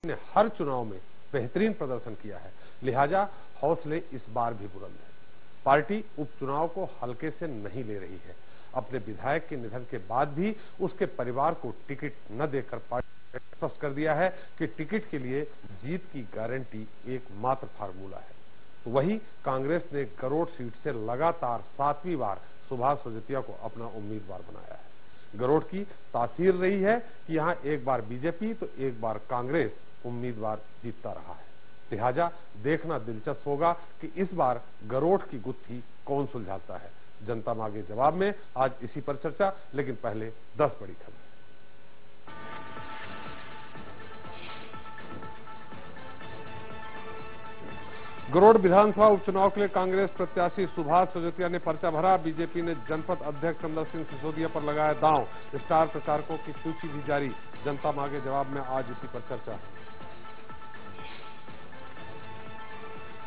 ने हर चुनाव में बेहतरीन प्रदर्शन किया है, लिहाजा हौसले इस बार भी बुलंद है। पार्टी उपचुनाव को हल्के से नहीं ले रही है। अपने विधायक के निधन के बाद भी उसके परिवार को टिकट न देकर पार्टी ने स्पष्ट कर दिया है कि टिकट के लिए जीत की गारंटी एकमात्र फार्मूला है। तो वही कांग्रेस ने गरोड सीट से लगातार 7वीं बार सुभाष सजोतिया को अपना उम्मीदवार बनाया है। गरोड की तासीर रही है कि यहां एक बार बीजेपी तो एक बार कांग्रेस उम्मीदवार जीतता रहा है। लिहाजा देखना दिलचस्प होगा कि इस बार गरोड की गुत्थी कौन सुलझाता है। जनता मांगे जवाब में आज इसी पर चर्चा, लेकिन पहले 10 बड़ी खबर। गरोड विधानसभा उपचुनाव के लिए कांग्रेस प्रत्याशी सुभाष सजोतिया ने पर्चा भरा। बीजेपी ने जनपद अध्यक्ष चंदर सिंह सिसोदिया पर लगाया दांव। स्टार प्रचारकों की सूची भी जारी। जनता मांगे जवाब में आज इसी पर चर्चा।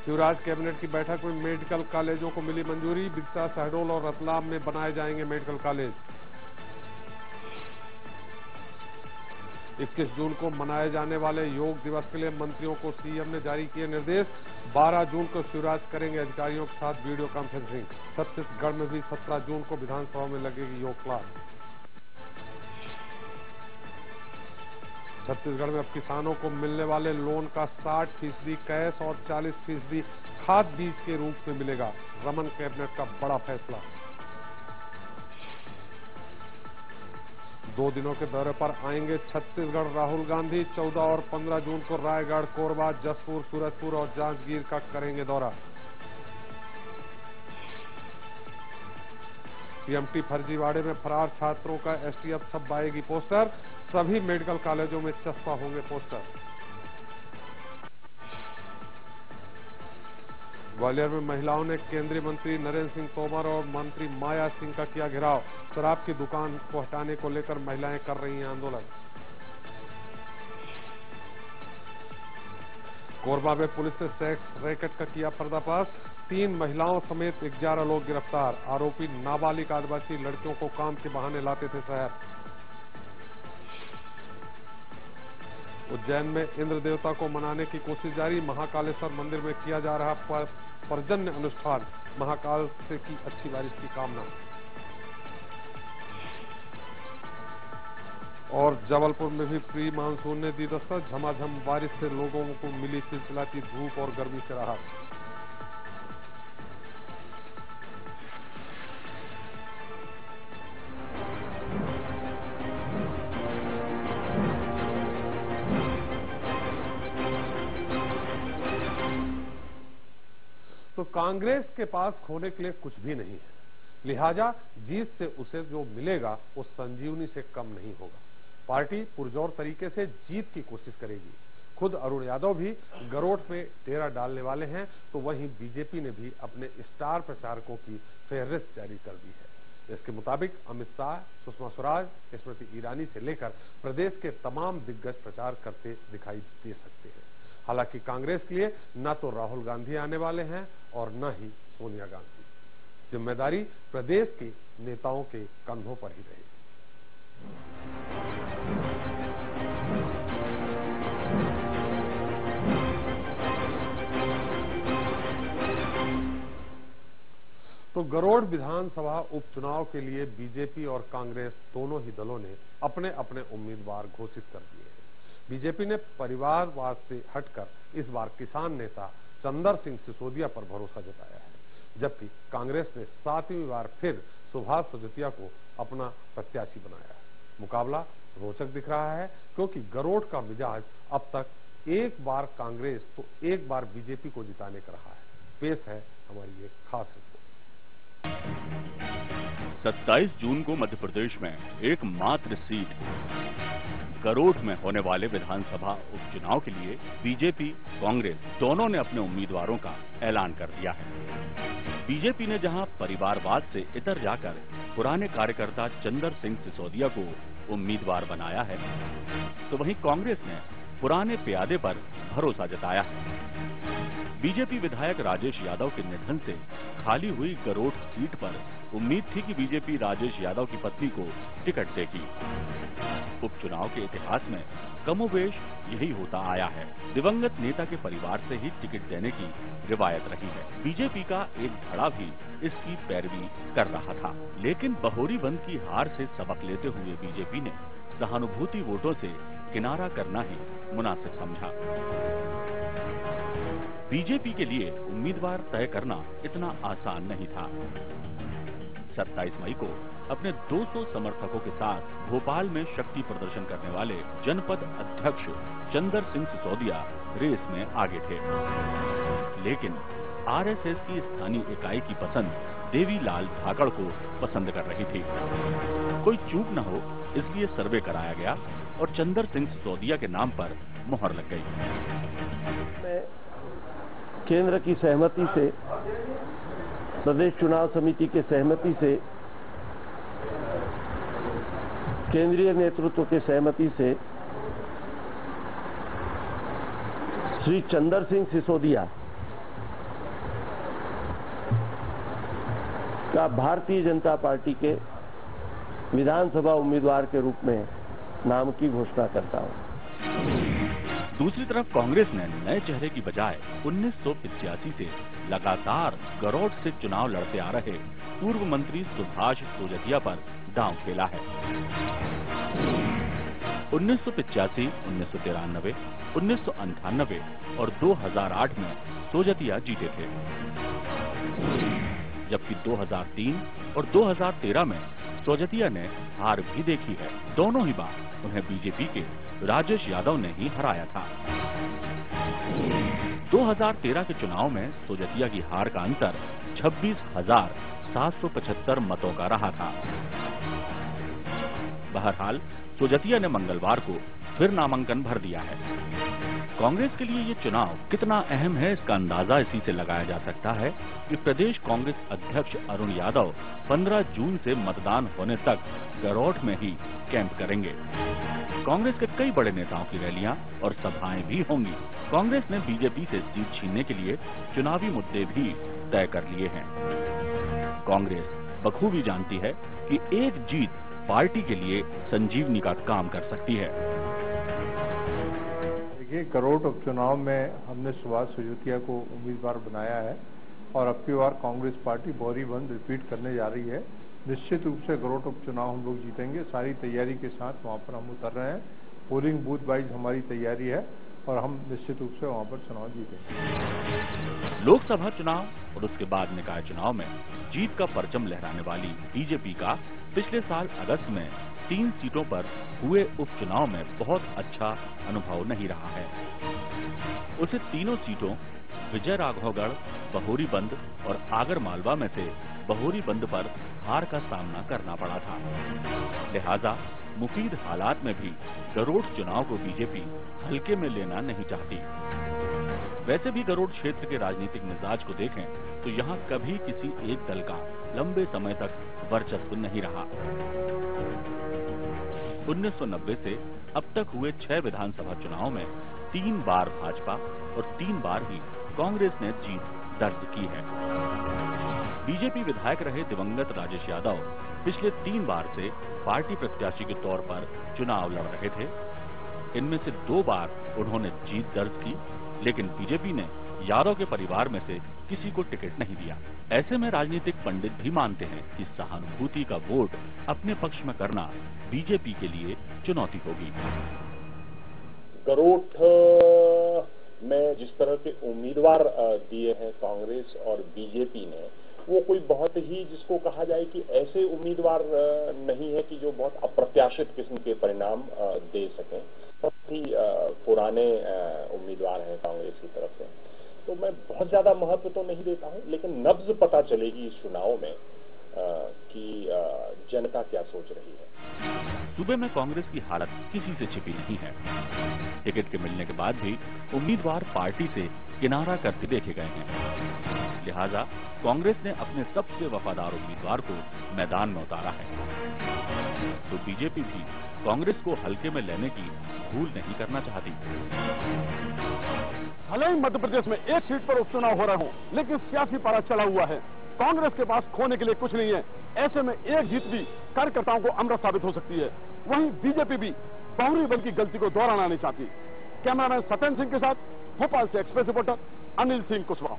शिवराज कैबिनेट की बैठक में मेडिकल कॉलेजों को मिली मंजूरी। बिरसा, शहडोल और रतलाम में बनाए जाएंगे मेडिकल कॉलेज। 21 जून को मनाए जाने वाले योग दिवस के लिए मंत्रियों को सीएम ने जारी किए निर्देश। 12 जून को शिवराज करेंगे अधिकारियों के साथ वीडियो कॉन्फ्रेंसिंग। छत्तीसगढ़ में भी 17 जून को विधानसभा में लगेगी योग क्लास। छत्तीसगढ़ में अब किसानों को मिलने वाले लोन का 60% कैश और 40% खाद बीज के रूप में मिलेगा। रमन कैबिनेट का बड़ा फैसला। 2 दिनों के दौरे पर आएंगे छत्तीसगढ़ राहुल गांधी। 14 और 15 जून को रायगढ़, कोरबा, जसपुर, सूरजपुर और जांजगीर का करेंगे दौरा। टीएमटी फर्जीवाड़े में फरार छात्रों का एसटीएफ छपवाएगी पोस्टर। सभी मेडिकल कॉलेजों में चस्पा होंगे पोस्टर। ग्वालियर में महिलाओं ने केंद्रीय मंत्री नरेंद्र सिंह तोमर और मंत्री माया सिंह का किया घेराव। शराब की दुकान को हटाने को लेकर महिलाएं कर रही हैं आंदोलन। कोरबा में पुलिस ने सेक्स रैकेट का किया पर्दाफाश। 3 महिलाओं समेत 11 लोग गिरफ्तार। आरोपी नाबालिग आदिवासी लड़कियों को काम के बहाने लाते थे शहर। उज्जैन में इंद्र देवता को मनाने की कोशिश जारी। महाकालेश्वर मंदिर में किया जा रहा पर्जन्य अनुष्ठान। महाकाल से की अच्छी बारिश की कामना। और जबलपुर में भी प्री मानसून ने दी दस्तक। झमाझम बारिश से लोगों को मिली चिलचिलाती धूप और गर्मी से राहत। तो कांग्रेस के पास खोने के लिए कुछ भी नहीं है, लिहाजा जीत से उसे जो मिलेगा वो संजीवनी से कम नहीं होगा। पार्टी पुरजोर तरीके से जीत की कोशिश करेगी। खुद अरुण यादव भी गरोड में डेरा डालने वाले हैं, तो वहीं बीजेपी ने भी अपने स्टार प्रचारकों की फेहरिस्त जारी कर दी है। इसके मुताबिक अमित शाह, सुषमा स्वराज, स्मृति ईरानी से लेकर प्रदेश के तमाम दिग्गज प्रचार करते दिखाई दे सकते हैं। हालांकि कांग्रेस के लिए न तो राहुल गांधी आने वाले हैं और न ही सोनिया गांधी। जिम्मेदारी प्रदेश के नेताओं के कंधों पर ही रहेगी। तो गरोड विधानसभा उपचुनाव के लिए बीजेपी और कांग्रेस दोनों ही दलों ने अपने अपने उम्मीदवार घोषित कर दिए हैं। बीजेपी ने परिवारवाद से हटकर इस बार किसान नेता चंदर सिंह सिसोदिया पर भरोसा जताया है, जबकि कांग्रेस ने 7वीं बार फिर सुभाष सजोतिया को अपना प्रत्याशी बनाया है। मुकाबला रोचक दिख रहा है, क्योंकि गरोड का मिजाज अब तक एक बार कांग्रेस तो एक बार बीजेपी को जिताने का रहा है। पेश है हमारी एक खास रिपोर्ट। 27 जून को मध्य प्रदेश में एकमात्र सीट गरोड में होने वाले विधानसभा उपचुनाव के लिए बीजेपी, कांग्रेस दोनों ने अपने उम्मीदवारों का ऐलान कर दिया है। बीजेपी ने जहां परिवारवाद से इतर जाकर पुराने कार्यकर्ता चंदर सिंह सिसोदिया को उम्मीदवार बनाया है, तो वहीं कांग्रेस ने पुराने प्यादे पर भरोसा जताया है। बीजेपी विधायक राजेश यादव के निधन से खाली हुई गरोठ सीट पर उम्मीद थी कि बीजेपी राजेश यादव की पत्नी को टिकट देगी। उपचुनाव के इतिहास में कमोबेश यही होता आया है। दिवंगत नेता के परिवार से ही टिकट देने की रिवायत रही है। बीजेपी का एक धड़ा भी इसकी पैरवी कर रहा था, लेकिन बहोरी बंद की हार से सबक लेते हुए बीजेपी ने सहानुभूति वोटों से किनारा करना ही मुनासिब समझा। बीजेपी के लिए उम्मीदवार तय करना इतना आसान नहीं था। 27 मई को अपने 200 समर्थकों के साथ भोपाल में शक्ति प्रदर्शन करने वाले जनपद अध्यक्ष चंदर सिंह सिसोदिया रेस में आगे थे, लेकिन आरएसएस की स्थानीय इकाई की पसंद देवीलाल धाकड़ को पसंद कर रही थी। कोई चूक न हो इसलिए सर्वे कराया गया और चंदर सिंह सिसोदिया के नाम पर मुहर लग गई। केंद्र की सहमति से, प्रदेश चुनाव समिति के सहमति से, केंद्रीय नेतृत्व के सहमति से श्री चंदर सिंह सिसोदिया का भारतीय जनता पार्टी के विधानसभा उम्मीदवार के रूप में नाम की घोषणा करता हूं। दूसरी तरफ कांग्रेस ने नए चेहरे की बजाय 1985 से लगातार गरोठ से चुनाव लड़ते आ रहे पूर्व मंत्री सुभाष सोजतिया पर दांव खेला है। 1985, 1993, 1998 और 2008 में सोजतिया जीते थे, जबकि 2003 और 2013 में सोजतिया ने हार भी देखी है। दोनों ही बार उन्हें बीजेपी के राजेश यादव ने ही हराया था। 2013 के चुनाव में सोजतिया की हार का अंतर 26,775 मतों का रहा था। बहरहाल सोजतिया ने मंगलवार को फिर नामांकन भर दिया है। कांग्रेस के लिए ये चुनाव कितना अहम है इसका अंदाजा इसी से लगाया जा सकता है कि प्रदेश कांग्रेस अध्यक्ष अरुण यादव 15 जून से मतदान होने तक गरोठ में ही कैंप करेंगे। कांग्रेस के कई बड़े नेताओं की रैलियां और सभाएं भी होंगी। कांग्रेस ने बीजेपी से सीट छीनने के लिए चुनावी मुद्दे भी तय कर लिए हैं। कांग्रेस बखूबी जानती है कि एक जीत पार्टी के लिए संजीवनी का काम कर सकती है। देखिए, गरोठ उपचुनाव में हमने सुभाष सोजतिया को उम्मीदवार बनाया है और अब की बार कांग्रेस पार्टी बहोरी बंद रिपीट करने जा रही है। निश्चित रूप से गरोठ उपचुनाव हम लोग जीतेंगे। सारी तैयारी के साथ वहां पर हम उतर रहे हैं। पोलिंग बूथ वाइज हमारी तैयारी है और हम निश्चित रूप से वहां पर चुनाव जीतेंगे। लोकसभा चुनाव और उसके बाद निकाय चुनाव में जीत का परचम लहराने वाली बीजेपी का पिछले साल अगस्त में 3 सीटों पर हुए उपचुनाव में बहुत अच्छा अनुभव नहीं रहा है। उसे तीनों सीटों विजय राघवगढ़, बहोरी बंद और आगर मालवा में से बहोरी बंद पर हार का सामना करना पड़ा था। लिहाजा मुफीद हालात में भी गरोठ चुनाव को बीजेपी हल्के में लेना नहीं चाहती। वैसे भी गरोठ क्षेत्र के राजनीतिक मिजाज को देखें तो यहाँ कभी किसी एक दल का लंबे समय तक वर्चस्व नहीं रहा। 1990 से अब तक हुए 6 विधानसभा चुनाव में 3 बार भाजपा और 3 बार ही कांग्रेस ने जीत दर्ज की है। बीजेपी विधायक रहे दिवंगत राजेश यादव पिछले 3 बार से पार्टी प्रत्याशी के तौर पर चुनाव लड़ रहे थे। इनमें से 2 बार उन्होंने जीत दर्ज की, लेकिन बीजेपी ने यादव के परिवार में से किसी को टिकट नहीं दिया। ऐसे में राजनीतिक पंडित भी मानते हैं कि सहानुभूति का वोट अपने पक्ष में करना बीजेपी के लिए चुनौती होगी। गरोठ में जिस तरह के उम्मीदवार दिए हैं कांग्रेस और बीजेपी ने, वो कोई बहुत ही जिसको कहा जाए कि ऐसे उम्मीदवार नहीं है कि जो बहुत अप्रत्याशित किस्म के परिणाम दे सकें। बहुत ही पुराने उम्मीदवार हैं कांग्रेस की तरफ से, तो मैं बहुत ज्यादा महत्व तो नहीं देता हूं, लेकिन नब्ज पता चलेगी इस चुनाव में कि जनता क्या सोच रही है। सूबे में कांग्रेस की हालत किसी से छिपी नहीं है। टिकट के मिलने के बाद भी उम्मीदवार पार्टी से किनारा करते देखे गए हैं। लिहाजा कांग्रेस ने अपने सबसे वफादार उम्मीदवार को मैदान में उतारा है। तो बीजेपी भी कांग्रेस को हल्के में लेने की भूल नहीं करना चाहती। भले ही मध्य प्रदेश में एक सीट पर उपचुनाव हो रहे हों, लेकिन सियासी पारा चढ़ा हुआ है। कांग्रेस के पास खोने के लिए कुछ नहीं है। ऐसे में एक जीत भी कार्यकर्ताओं को अमृत साबित हो सकती है। वहीं बीजेपी भी बहुरी बल की गलती को दोहराना नहीं चाहती। कैमरामैन सत्येंद्र सिंह के साथ भोपाल से एक्सप्रेस रिपोर्टर अनिल सिंह कुशवाहा।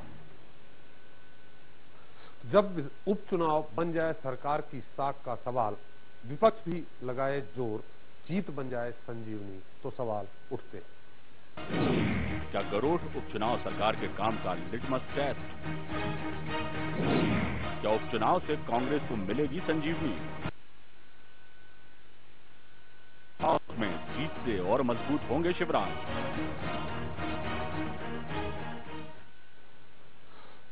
जब उपचुनाव बन जाए सरकार की साख का सवाल, विपक्ष भी लगाए जोर, जीत बन जाए संजीवनी, तो सवाल उठते हैं। क्या गरोठ उपचुनाव सरकार के काम का लिटमस टेस्ट? क्या उपचुनाव से कांग्रेस को मिलेगी संजीवनी? हाउस में जीत से और मजबूत होंगे शिवराज?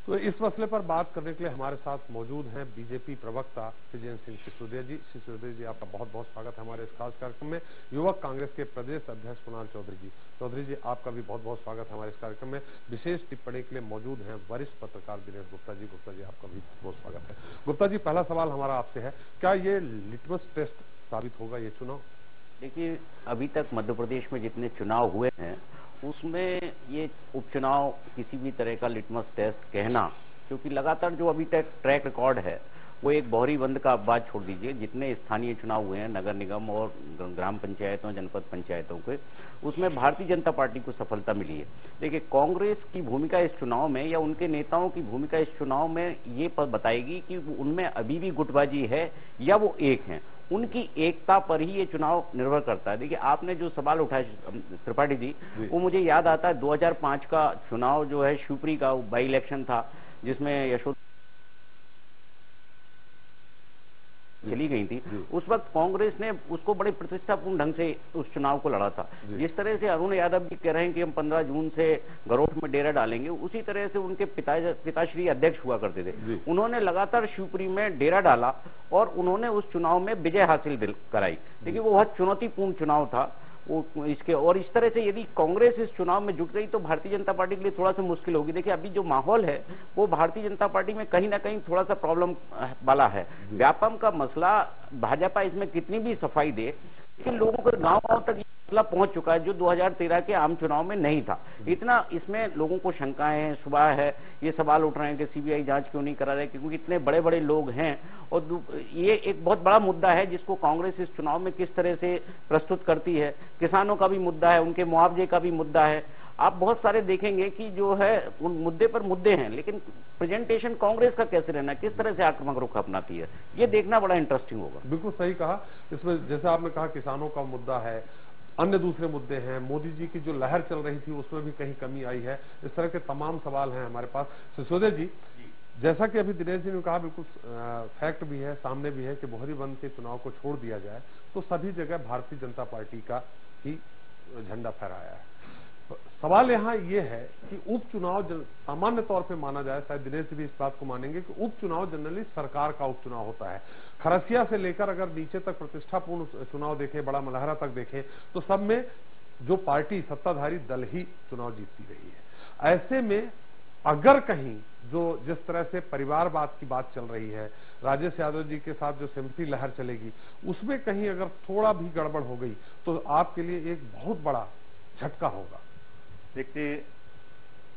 तो इस मसले पर बात करने के लिए हमारे साथ मौजूद हैं बीजेपी प्रवक्ता तेजेंद्र सिंह सिसोदिया जी। सिसोदिया जी, आपका बहुत बहुत स्वागत है हमारे इस खास कार्यक्रम में। युवक कांग्रेस के प्रदेश अध्यक्ष कुणाल चौधरी जी, आपका भी बहुत बहुत स्वागत है हमारे इस कार्यक्रम में। विशेष टिप्पणी के लिए मौजूद हैं वरिष्ठ पत्रकार दिनेश गुप्ता जी, आपका भी बहुत स्वागत है। गुप्ता जी, पहला सवाल हमारा आपसे है, क्या ये लिटमस टेस्ट साबित होगा ये चुनाव? देखिए, अभी तक मध्य प्रदेश में जितने चुनाव हुए हैं उसमें ये उपचुनाव किसी भी तरह का लिटमस टेस्ट कहना, क्योंकि लगातार जो अभी तक ट्रैक रिकॉर्ड है वो एक बौरी बंद का, आप बात छोड़ दीजिए, जितने स्थानीय चुनाव हुए हैं नगर निगम और ग्राम पंचायतों, जनपद पंचायतों के, उसमें भारतीय जनता पार्टी को सफलता मिली है। देखिए, कांग्रेस की भूमिका इस चुनाव में या उनके नेताओं की भूमिका इस चुनाव में ये बताएगी कि उनमें अभी भी गुटबाजी है या वो एक हैं। उनकी एकता पर ही ये चुनाव निर्भर करता है। देखिए, आपने जो सवाल उठाया त्रिपाठी जी, वो मुझे याद आता है 2005 का चुनाव जो है, शिवपुरी का बाई इलेक्शन था जिसमें यशोदा चली गई थी। उस वक्त कांग्रेस ने उसको बड़े प्रतिष्ठापूर्ण ढंग से उस चुनाव को लड़ा था। जिस तरह से अरुण यादव जी कह रहे हैं कि हम 15 जून से गरोठ में डेरा डालेंगे, उसी तरह से उनके पिताश्री अध्यक्ष हुआ करते थे। उन्होंने लगातार शिवपुरी में डेरा डाला और उन्होंने उस चुनाव में विजय हासिल कराई। देखिए, वो बहुत चुनौतीपूर्ण चुनाव था वो इसके, और इस तरह से यदि कांग्रेस इस चुनाव में जुट गई तो भारतीय जनता पार्टी के लिए थोड़ा सा मुश्किल होगी। देखिए, अभी जो माहौल है वो भारतीय जनता पार्टी में कहीं ना कहीं थोड़ा सा प्रॉब्लम वाला है। व्यापम का मसला, भाजपा इसमें कितनी भी सफाई दे, लेकिन लोगों को गांव-गांव तक मसला पहुंच चुका है जो 2013 के आम चुनाव में नहीं था। इतना इसमें लोगों को शंकाएं हैं, सुबह है ये सवाल उठ रहे हैं कि सीबीआई जांच क्यों नहीं करा रहे, क्योंकि इतने बड़े बड़े लोग हैं। और ये एक बहुत बड़ा मुद्दा है जिसको कांग्रेस इस चुनाव में किस तरह से प्रस्तुत करती है। किसानों का भी मुद्दा है, उनके मुआवजे का भी मुद्दा है। आप बहुत सारे देखेंगे कि जो है उन मुद्दे पर मुद्दे हैं, लेकिन प्रेजेंटेशन कांग्रेस का कैसे रहना, किस तरह से आक्रामक रुख अपनाती है, ये देखना बड़ा इंटरेस्टिंग होगा। बिल्कुल सही कहा। इसमें जैसे आपने कहा किसानों का मुद्दा है, अन्य दूसरे मुद्दे हैं, मोदी जी की जो लहर चल रही थी उसमें भी कहीं कमी आई है। इस तरह के तमाम सवाल हैं हमारे पास। सिसोदिया जी, जैसा कि अभी दिनेश जी ने कहा, बिल्कुल फैक्ट भी है, सामने भी है कि बोहरी बंद के चुनाव को छोड़ दिया जाए तो सभी जगह भारतीय जनता पार्टी का ही झंडा फहराया है। सवाल यहाँ ये है कि उपचुनाव सामान्य तौर पे माना जाए, शायद दिनेश जी भी इस बात को मानेंगे कि उपचुनाव जनरली सरकार का उपचुनाव होता है। खरसिया से लेकर अगर नीचे तक प्रतिष्ठापूर्ण चुनाव देखें, बड़ा मलहरा तक देखें, तो सब में जो पार्टी सत्ताधारी दल ही चुनाव जीतती रही है। ऐसे में अगर कहीं जो जिस तरह से परिवारवाद की बात चल रही है, राजेश यादव जी के साथ जो सिंपैथी लहर चलेगी, उसमें कहीं अगर थोड़ा भी गड़बड़ हो गई तो आपके लिए एक बहुत बड़ा झटका होगा। देखिए,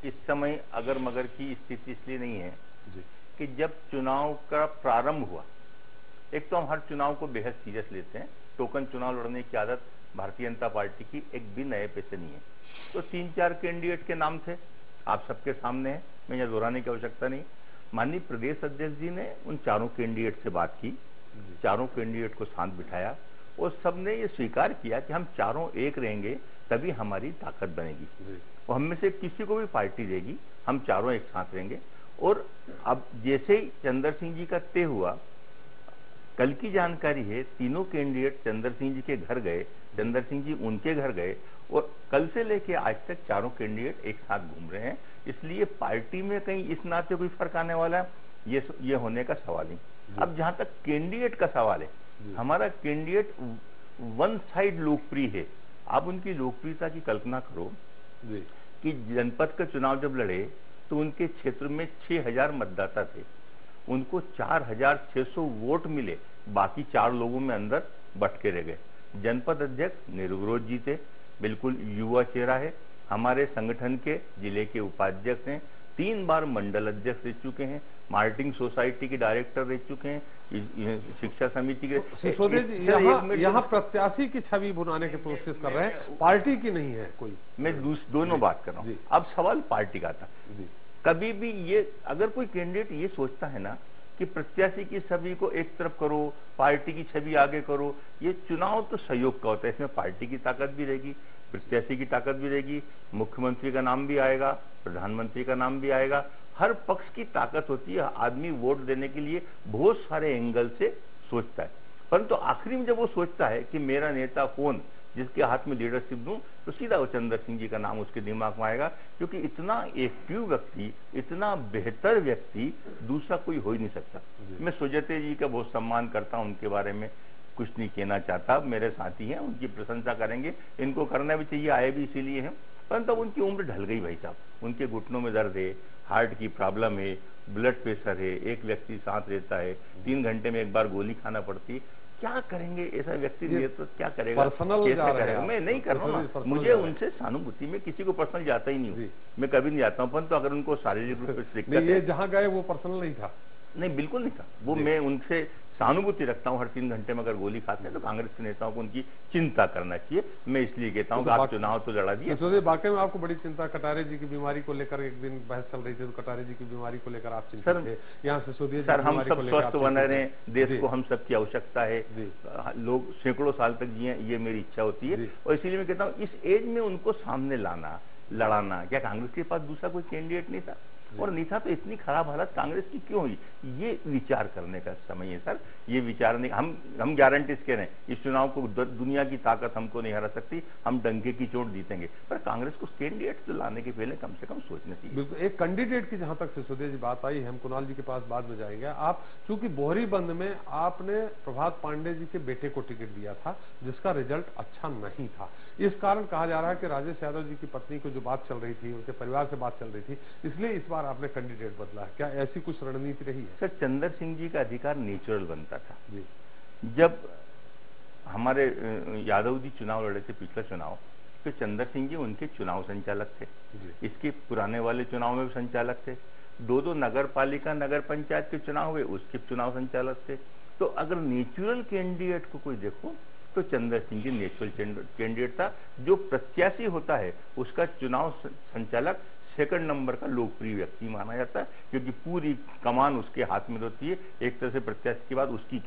इस समय अगर मगर की स्थिति इसलिए नहीं है कि जब चुनाव का प्रारंभ हुआ, एक तो हम हर चुनाव को बेहद सीरियस लेते हैं। टोकन चुनाव लड़ने की आदत भारतीय जनता पार्टी की एक भी नए पे से नहीं है। तो 3-4 कैंडिडेट के नाम थे, आप सबके सामने है, मैं यह दोहराने की आवश्यकता नहीं। माननीय प्रदेश अध्यक्ष जी ने उन चारों कैंडिडेट से बात की, चारों कैंडिडेट को साथ बिठाया और सबने ये स्वीकार किया कि हम चारों एक रहेंगे तभी हमारी ताकत बनेगी। और हम में से किसी को भी पार्टी देगी, हम चारों एक साथ रहेंगे। और अब जैसे ही चंद्र सिंह जी का तय हुआ, कल की जानकारी है तीनों कैंडिडेट चंद्र सिंह जी के घर गए, चंद्र सिंह जी उनके घर गए और कल से लेके आज तक चारों कैंडिडेट एक साथ घूम रहे हैं। इसलिए पार्टी में कहीं इस नाते कोई फर्क आने वाला है ये होने का सवाल नहीं। अब जहां तक कैंडिडेट का सवाल है, हमारा कैंडिडेट वन साइड लोकप्रिय है। आप उनकी लोकप्रियता की कल्पना करो कि जनपद का चुनाव जब लड़े तो उनके क्षेत्र में 6000 मतदाता थे, उनको 4600 वोट मिले, बाकी 4 लोगों में अंदर भटके रह गए। जनपद अध्यक्ष निर्विरोध जीते, बिल्कुल युवा चेहरा है, हमारे संगठन के जिले के उपाध्यक्ष हैं, 3 बार मंडल अध्यक्ष रह चुके हैं, मार्टिन सोसाइटी के डायरेक्टर रह चुके हैं, शिक्षा समिति के। सिसोदिया जी यहाँ प्रत्याशी की छवि बनाने की कोशिश कर रहे हैं, पार्टी की नहीं है कोई। मैं दोनों बात कर रहा हूँ। अब सवाल पार्टी का था। कभी भी ये अगर कोई कैंडिडेट ये सोचता है ना कि प्रत्याशी की छवि को एक तरफ करो, पार्टी की छवि आगे करो, ये चुनाव तो सहयोग का होता है, इसमें पार्टी की ताकत भी रहेगी, प्रत्याशी की ताकत भी रहेगी, मुख्यमंत्री का नाम भी आएगा, प्रधानमंत्री का नाम भी आएगा, हर पक्ष की ताकत होती है। आदमी वोट देने के लिए बहुत सारे एंगल से सोचता है, परंतु आखिरी में जब वो सोचता है कि मेरा नेता कौन, जिसके हाथ में लीडरशिप दूं, तो सीधा वो चंद्र सिंह जी का नाम उसके दिमाग में आएगा, क्योंकि इतना एक्टिव व्यक्ति, इतना बेहतर व्यक्ति दूसरा कोई हो ही नहीं सकता। मैं सुजयते जी का बहुत सम्मान करता हूं, उनके बारे में कुछ नहीं कहना चाहता, मेरे साथी हैं, उनकी प्रशंसा करेंगे, इनको करना भी चाहिए, आए भी इसीलिए हैं, परंतु उनकी उम्र ढल गई भाई साहब, उनके घुटनों में दर्द है, हार्ट की प्रॉब्लम है, ब्लड प्रेशर है, एक व्यक्ति साथ रहता है, 3 घंटे में एक बार गोली खाना पड़ती है, क्या करेंगे ऐसा व्यक्ति तो क्या करेगा, कैसे करेगा? मैं नहीं कर रहा हूँ ना, मुझे उनसे सहानुभूति में किसी को पर्सनल जाता ही नहीं हूँ, मैं कभी नहीं जाता हूँ, परंतु अगर उनको शारीरिक रूप से दिक्कत है, ये जहाँ गए वो पर्सनल नहीं था, नहीं बिल्कुल नहीं था वो, मैं उनसे सहानुभूति रखता हूं। हर 3 घंटे में अगर गोली खाते हैं तो कांग्रेस के नेताओं को उनकी चिंता करना चाहिए। मैं इसलिए कहता हूं कि आप चुनाव तो लड़ा दिए। तो वाकई में आपको बड़ी चिंता, कटारे जी की बीमारी को लेकर एक दिन बहस चल रही थी, तो कटारे जी की बीमारी को लेकर आप चिंतित थे, यहाँ सिसोदिया सर हम सब स्वस्थ बने रहे, देश को हम सबकी आवश्यकता है, लोग सैकड़ों साल तक जिए, ये मेरी इच्छा होती है, और इसीलिए मैं कहता हूँ इस एज में उनको सामने लाना, लड़ाना, क्या कांग्रेस के पास दूसरा कोई कैंडिडेट नहीं था, और नहीं था तो इतनी खराब हालत कांग्रेस की क्यों हुई, ये विचार करने का समय है सर। ये विचार नहीं, हम गारंटी कह रहे हैं इस चुनाव को दुनिया की ताकत हमको नहीं हरा सकती, हम डंके की चोट जीतेंगे, पर कांग्रेस को कैंडिडेट तो लाने के पहले कम से कम सोचना चाहिए। बिल्कुल, एक कैंडिडेट की जहां तक सिसोदिया जी बात आई, हम कुणाल जी के पास बाद में जाएंगे। आप चूंकि बोहरीबंद में आपने प्रभात पांडे जी के बेटे को टिकट दिया था, जिसका रिजल्ट अच्छा नहीं था, इस कारण कहा जा रहा है कि राजेश यादव जी की पत्नी को जो बात चल रही थी, उनके परिवार से बात चल रही थी, इसलिए इस बार आपने कैंडिडेट बदला है, क्या ऐसी कुछ रणनीति रही है? सर चंद्र सिंह जी का अधिकार नेचुरल बनता था जी। जब हमारे यादव जी चुनाव लड़े थे पिछला चुनाव, तो चंद्र सिंह जी उनके चुनाव संचालक थे, इसके पुराने वाले चुनाव में भी संचालक थे, 2 नगर पालिका नगर पंचायत के चुनाव हुए उसके चुनाव संचालक थे। तो अगर नेचुरल कैंडिडेट को कोई देखो तो चंद्र सिंह जी नेचुरल कैंडिडेट था। जो प्रत्याशी होता है उसका चुनाव संचालक सेकंड नंबर का लोकप्रिय व्यक्ति माना जाता है, क्योंकि पूरी कमान उसके हाथ में होती है, एक तरह से प्रत्याशी के बाद उसकी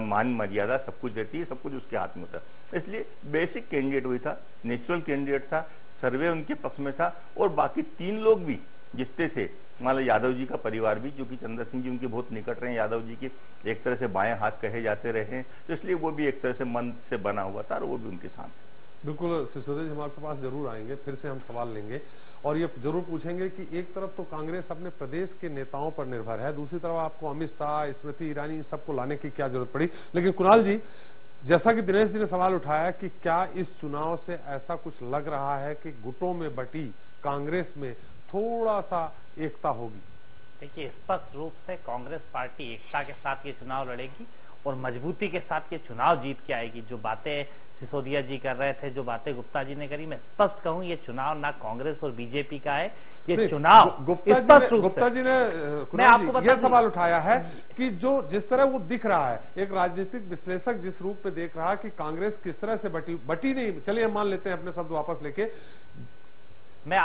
मान मर्यादा सब कुछ रहती है, सब कुछ उसके हाथ में होता है। इसलिए बेसिक कैंडिडेट वही था, नेचुरल कैंडिडेट था, सर्वे उनके पक्ष में था, और बाकी 3 लोग भी जितने थे, मान लो यादव जी का परिवार भी, जो कि चंद्र सिंह जी उनके बहुत निकट रहे हैं, यादव जी के एक तरह से बाएं हाथ कहे जाते रहे हैं, तो इसलिए वो भी एक तरह से मन से बना हुआ था और वो भी उनके साथ। बिल्कुल सिसोदिया जी हमारे पास जरूर आएंगे, फिर से हम सवाल लेंगे और ये जरूर पूछेंगे कि एक तरफ तो कांग्रेस अपने प्रदेश के नेताओं पर निर्भर है, दूसरी तरफ आपको अमित शाह, स्मृति ईरानी सबको लाने की क्या जरूरत पड़ी। लेकिन कुणाल जी, जैसा कि दिनेश जी ने सवाल उठाया कि क्या इस चुनाव से ऐसा कुछ लग रहा है कि गुटों में बटी कांग्रेस में थोड़ा सा एकता होगी? देखिए, स्पष्ट रूप से कांग्रेस पार्टी एकता के साथ ये चुनाव लड़ेगी और मजबूती के साथ ये चुनाव जीत के आएगी। जो बातें सिसोदिया जी कर रहे थे, जो बातें गुप्ता जी ने करी, मैं स्पष्ट कहूं ये चुनाव ना कांग्रेस और बीजेपी का है, ये चुनाव गुप्ता जी ने यह सवाल उठाया है कि जो जिस तरह वो दिख रहा है, एक राजनीतिक विश्लेषक जिस रूप में देख रहा है कि कांग्रेस किस तरह से बटी नहीं, चलिए हम मान लेते हैं, अपने शब्द वापस लेके,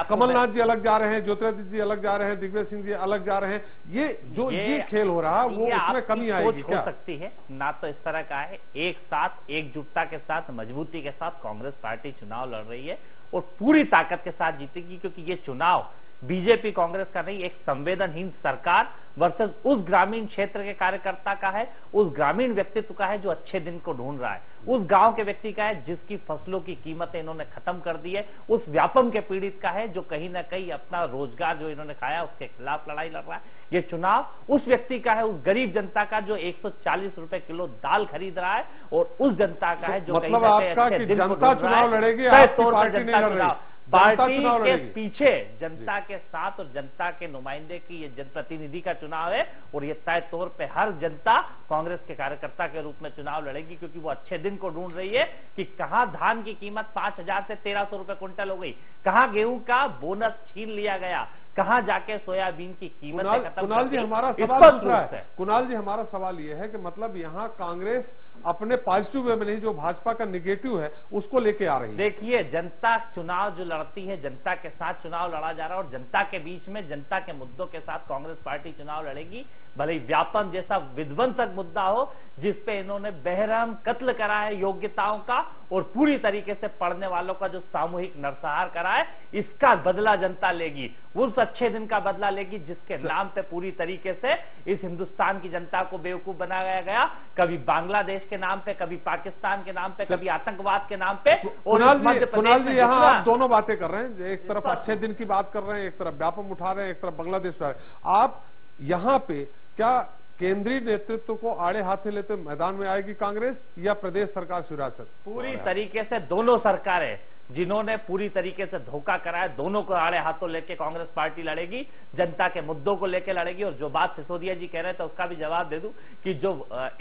कमलनाथ जी अलग जा रहे हैं, ज्योतिरादित्य जी अलग जा रहे हैं, दिग्विजय सिंह जी अलग जा रहे हैं, ये खेल हो रहा है, वो उसमें कमी आएगी क्या? हो सकती है ना, तो इस तरह का है, एक साथ एकजुटता के साथ मजबूती के साथ कांग्रेस पार्टी चुनाव लड़ रही है और पूरी ताकत के साथ जीतेगी, क्योंकि ये चुनाव बीजेपी कांग्रेस का नहीं, एक संवेदनहीन सरकार वर्सेस उस ग्रामीण क्षेत्र के कार्यकर्ता का है, उस ग्रामीण व्यक्तित्व का है जो अच्छे दिन को ढूंढ रहा है, उस गांव के व्यक्ति का है जिसकी फसलों की कीमतें इन्होंने खत्म कर दी है, उस व्यापम के पीड़ित का है जो कहीं ना कहीं अपना रोजगार जो इन्होंने खाया उसके खिलाफ लड़ाई लड़ रहा है। ये चुनाव उस व्यक्ति का है, उस गरीब जनता का जो 140 रुपए किलो दाल खरीद रहा है, और उस जनता का है जो मतलब आपका कि जनता चुनाव लड़ेगी, आपकी पार्टी नहीं लड़ रही। पार्टी के पीछे जनता के साथ और जनता के नुमाइंदे की ये जनप्रतिनिधि का चुनाव है और ये तय तौर पे हर जनता कांग्रेस के कार्यकर्ता के रूप में चुनाव लड़ेगी, क्योंकि वो अच्छे दिन को ढूंढ रही है कि कहां धान की कीमत 5,000 से 1,300 रुपए क्विंटल हो गई, कहां गेहूं का बोनस छीन लिया गया, कहां जाके सोयाबीन की कीमत कुणाल जी हमारा सवाल दूसरा है। कुणाल जी हमारा सवाल यह है कि मतलब यहाँ कांग्रेस अपने पॉजिटिव वे में नहीं, जो भाजपा का निगेटिव है उसको लेके आ रही है। देखिए, जनता चुनाव जो लड़ती है, जनता के साथ चुनाव लड़ा जा रहा है और जनता के बीच में जनता के मुद्दों के साथ कांग्रेस पार्टी चुनाव लड़ेगी। भले ही व्यापम जैसा विध्वंसक मुद्दा हो जिसपे इन्होंने बेरहम कत्ल करा है योग्यताओं का और पूरी तरीके से पढ़ने वालों का जो सामूहिक नरसंहार करा है, इसका बदला जनता लेगी। उस अच्छे दिन का बदला लेगी जिसके नाम पे पूरी तरीके से इस हिंदुस्तान की जनता को बेवकूफ बनाया गया, कभी बांग्लादेश के नाम पे, कभी पाकिस्तान के नाम पे, कभी आतंकवाद के नाम पे। कुणाल जी यहाँ आप दोनों बातें कर रहे हैं, एक तरफ अच्छे दिन की बात कर रहे हैं, एक तरफ व्यापम उठा रहे हैं, एक तरफ बांग्लादेश उठा रहे हैं। आप यहाँ पे क्या केंद्रीय नेतृत्व को आड़े हाथे लेते मैदान में आएगी कांग्रेस या प्रदेश सरकार सिरासत? पूरी तरीके से दोनों सरकारें जिन्होंने पूरी तरीके से धोखा कराया, दोनों को आड़े हाथों लेके कांग्रेस पार्टी लड़ेगी, जनता के मुद्दों को लेके लड़ेगी। और जो बात सिसोदिया जी कह रहे थे उसका भी जवाब दे दूं कि जो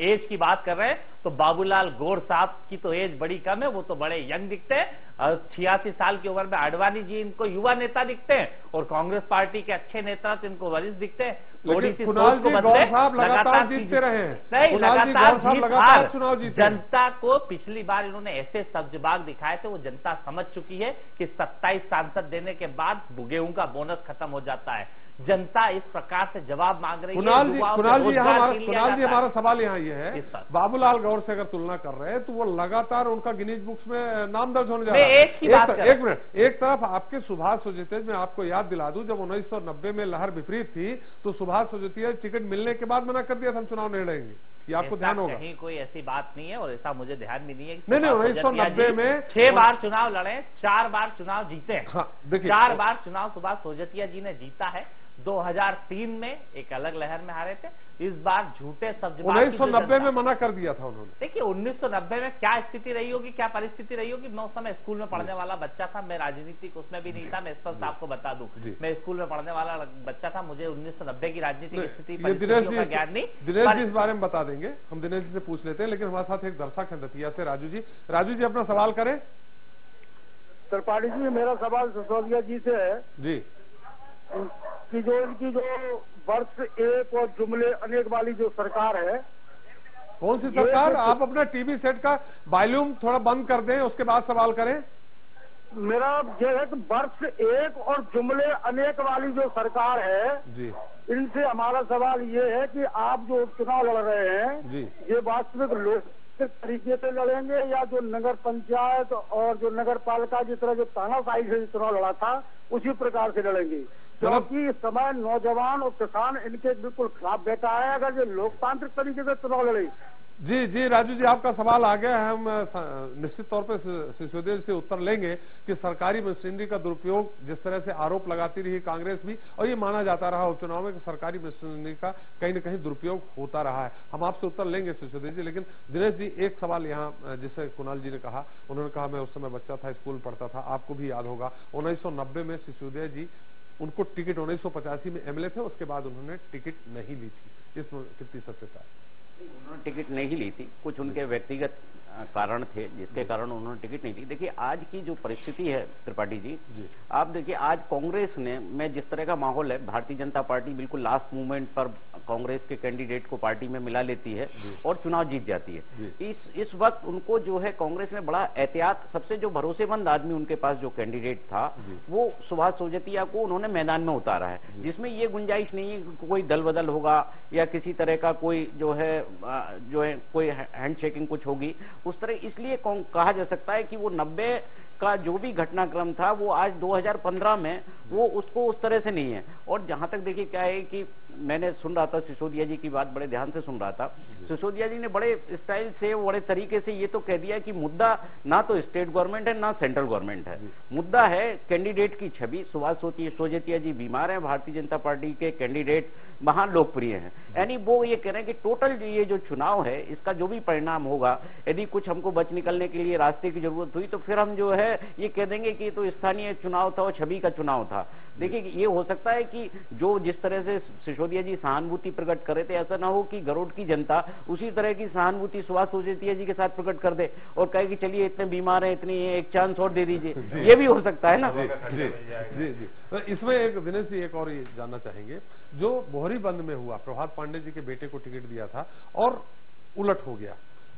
एज की बात कर रहे हैं, तो बाबूलाल गौर साहब की तो एज बड़ी कम है, वो तो बड़े यंग दिखते हैं। 86 साल की उम्र में आडवाणी जी इनको युवा नेता दिखते हैं और कांग्रेस पार्टी के अच्छे नेता तो इनको वरिष्ठ दिखते हैं। थोड़ी सी सोच को बदले, लगातार जीतते रहे हैं। नहीं, लगातार चुनाव जीते। जनता को पिछली बार इन्होंने ऐसे सब्जबाग दिखाए थे, वो जनता समझ चुकी है कि 27 सांसद देने के बाद गेहूं का बोनस खत्म हो जाता है। जनता इस प्रकार से जवाब मांग रही है। कुणाल जी हमारा सवाल यहाँ ये है, बाबूलाल गौर से अगर तुलना कर रहे हैं तो वो लगातार उनका गिनीज बुक्स में नाम दर्ज होने जा रहा है। एक मिनट, एक तरफ आपके सुभाष सुजीते, मैं आपको याद दिला दूं, जब 1990 में लहर विपरीत थी तो सुभाष सुजीते टिकट मिलने के बाद मना कर दिया था हम चुनाव नहीं लड़ेंगे। ये आपको ध्यान होगा। कहीं कोई ऐसी बात नहीं है और ऐसा मुझे ध्यान भी नहीं है। नहीं, 1990 में 6 बार चुनाव लड़े, 4 बार चुनाव जीते हैं। हाँ, देखिए 4 बार चुनाव सुभाष सोजतिया जी ने जीता है। 2003 में एक अलग लहर में हारे थे, इस बार झूठे सब्जबाग 1990 में मना कर दिया था उन्होंने। देखिए 1990 में क्या स्थिति रही होगी, क्या परिस्थिति रही होगी। मैं उस समय स्कूल में पढ़ने वाला बच्चा था, मैं राजनीतिक उसमें भी नहीं था। मैं स्पष्ट आपको बता दूं, मैं स्कूल में पढ़ने वाला बच्चा था, मुझे 1990 की राजनीतिक स्थिति परिस्थितियों का ज्ञान नहीं। दिनेश जी इस बारे में बता देंगे, हम दिनेश जी से पूछ लेते हैं, लेकिन हमारे साथ एक दर्शक है दतिया से, राजू जी अपना सवाल करें। त्रिपाठी जी, मेरा सवाल सिसोदिया जी से है जी कि जो इनकी जो वर्ष एक और जुमले अनेक वाली जो सरकार है, कौन सी सरकार? आप अपना टीवी सेट का वॉल्यूम थोड़ा बंद कर दें, उसके बाद सवाल करें। मेरा यह है कि वर्ष एक और जुमले अनेक वाली जो सरकार है जी, इनसे हमारा सवाल ये है कि आप जो चुनाव लड़ रहे हैं जी, ये वास्तविक लोकतांत्रिक तरीके से लड़ेंगे या जो नगर पंचायत और जो नगर पालिका की तरह जो तानाशाही से चुनाव लड़ा था उसी प्रकार से लड़ेंगे? क्योंकि इस समय नौजवान और किसान इनके बिल्कुल खिलाफ बैठा है अगर ये लोकतांत्रिक तरीके से चुनाव लड़े। जी राजू जी, आपका सवाल आ गया है। हम निश्चित तौर पर सिसोदिया से उत्तर लेंगे कि सरकारी मशीनरी का दुरुपयोग, जिस तरह से आरोप लगाती रही कांग्रेस भी, और ये माना जाता रहा उपचुनाव में कि सरकारी मशीनरी का कहीं न कहीं दुरुपयोग होता रहा है। हम आपसे उत्तर लेंगे सिसोदिया जी, लेकिन दिनेश जी एक सवाल यहाँ, जिसे कुणाल जी ने कहा, उन्होंने कहा मैं उस समय बच्चा था, स्कूल पढ़ता था, आपको भी याद होगा 1990 में सिसोदिया जी उनको टिकट 1985 में एमएलए थे, उसके बाद उन्होंने टिकट नहीं ली थी। इसमें कितनी सत्यता है? उन्होंने टिकट नहीं ली थी, कुछ उनके व्यक्तिगत कारण थे जिसके कारण उन्होंने टिकट नहीं ली। देखिए आज की जो परिस्थिति है त्रिपाठी जी, आप देखिए आज कांग्रेस ने, मैं जिस तरह का माहौल है, भारतीय जनता पार्टी बिल्कुल लास्ट मोमेंट पर कांग्रेस के कैंडिडेट को पार्टी में मिला लेती है और चुनाव जीत जाती है। इस वक्त उनको जो है कांग्रेस ने बड़ा एहतियात, सबसे जो भरोसेमंद आदमी उनके पास जो कैंडिडेट था वो सुभाष सोजतिया को उन्होंने मैदान में उतारा है, जिसमें ये गुंजाइश नहीं है कि कोई दल बदल होगा या किसी तरह का कोई जो है कोई हैंडशेकिंग कुछ होगी उस तरह। इसलिए कहा जा सकता है कि वो 90 का जो भी घटनाक्रम था वो आज 2015 में वो उसको उस तरह से नहीं है। और जहां तक देखिए क्या है कि मैंने सुन रहा था सिसोदिया जी की बात, बड़े ध्यान से सुन रहा था। सिसोदिया जी ने बड़े स्टाइल से, बड़े तरीके से ये तो कह दिया कि मुद्दा ना तो स्टेट गवर्नमेंट है ना सेंट्रल गवर्नमेंट है, मुद्दा है कैंडिडेट की छवि। सुभाष सोजतिया जी बीमार हैं, भारतीय जनता पार्टी के कैंडिडेट महान लोकप्रिय हैं, यानी वो ये कह रहे हैं कि टोटल ये जो चुनाव है इसका जो भी परिणाम होगा, यदि कुछ हमको बच निकलने के लिए रास्ते की जरूरत हुई तो फिर हम जो है है ये कह देंगे कि तो स्थानीय चुनाव था और छवि का चुनाव था। देखिए ये हो सकता है कि जो जिस तरह से सिसोदिया जी सहानुभूति प्रकट कर रहे थे, ऐसा ना हो कि गरुड़ की जनता उसी तरह की सहानुभूति सुभाष सूसेतिया जी के साथ प्रकट कर दे और कहे कि चलिए इतने बीमार हैं, इतनी एक चांस और दे दीजिए, ये भी हो सकता है ना। जी। तो इसमें एक दिनेश जी एक और ये जानना चाहेंगे, जो बोहरी बंद में हुआ, प्रभात पांडे जी के बेटे को टिकट दिया था और उलट हो गया,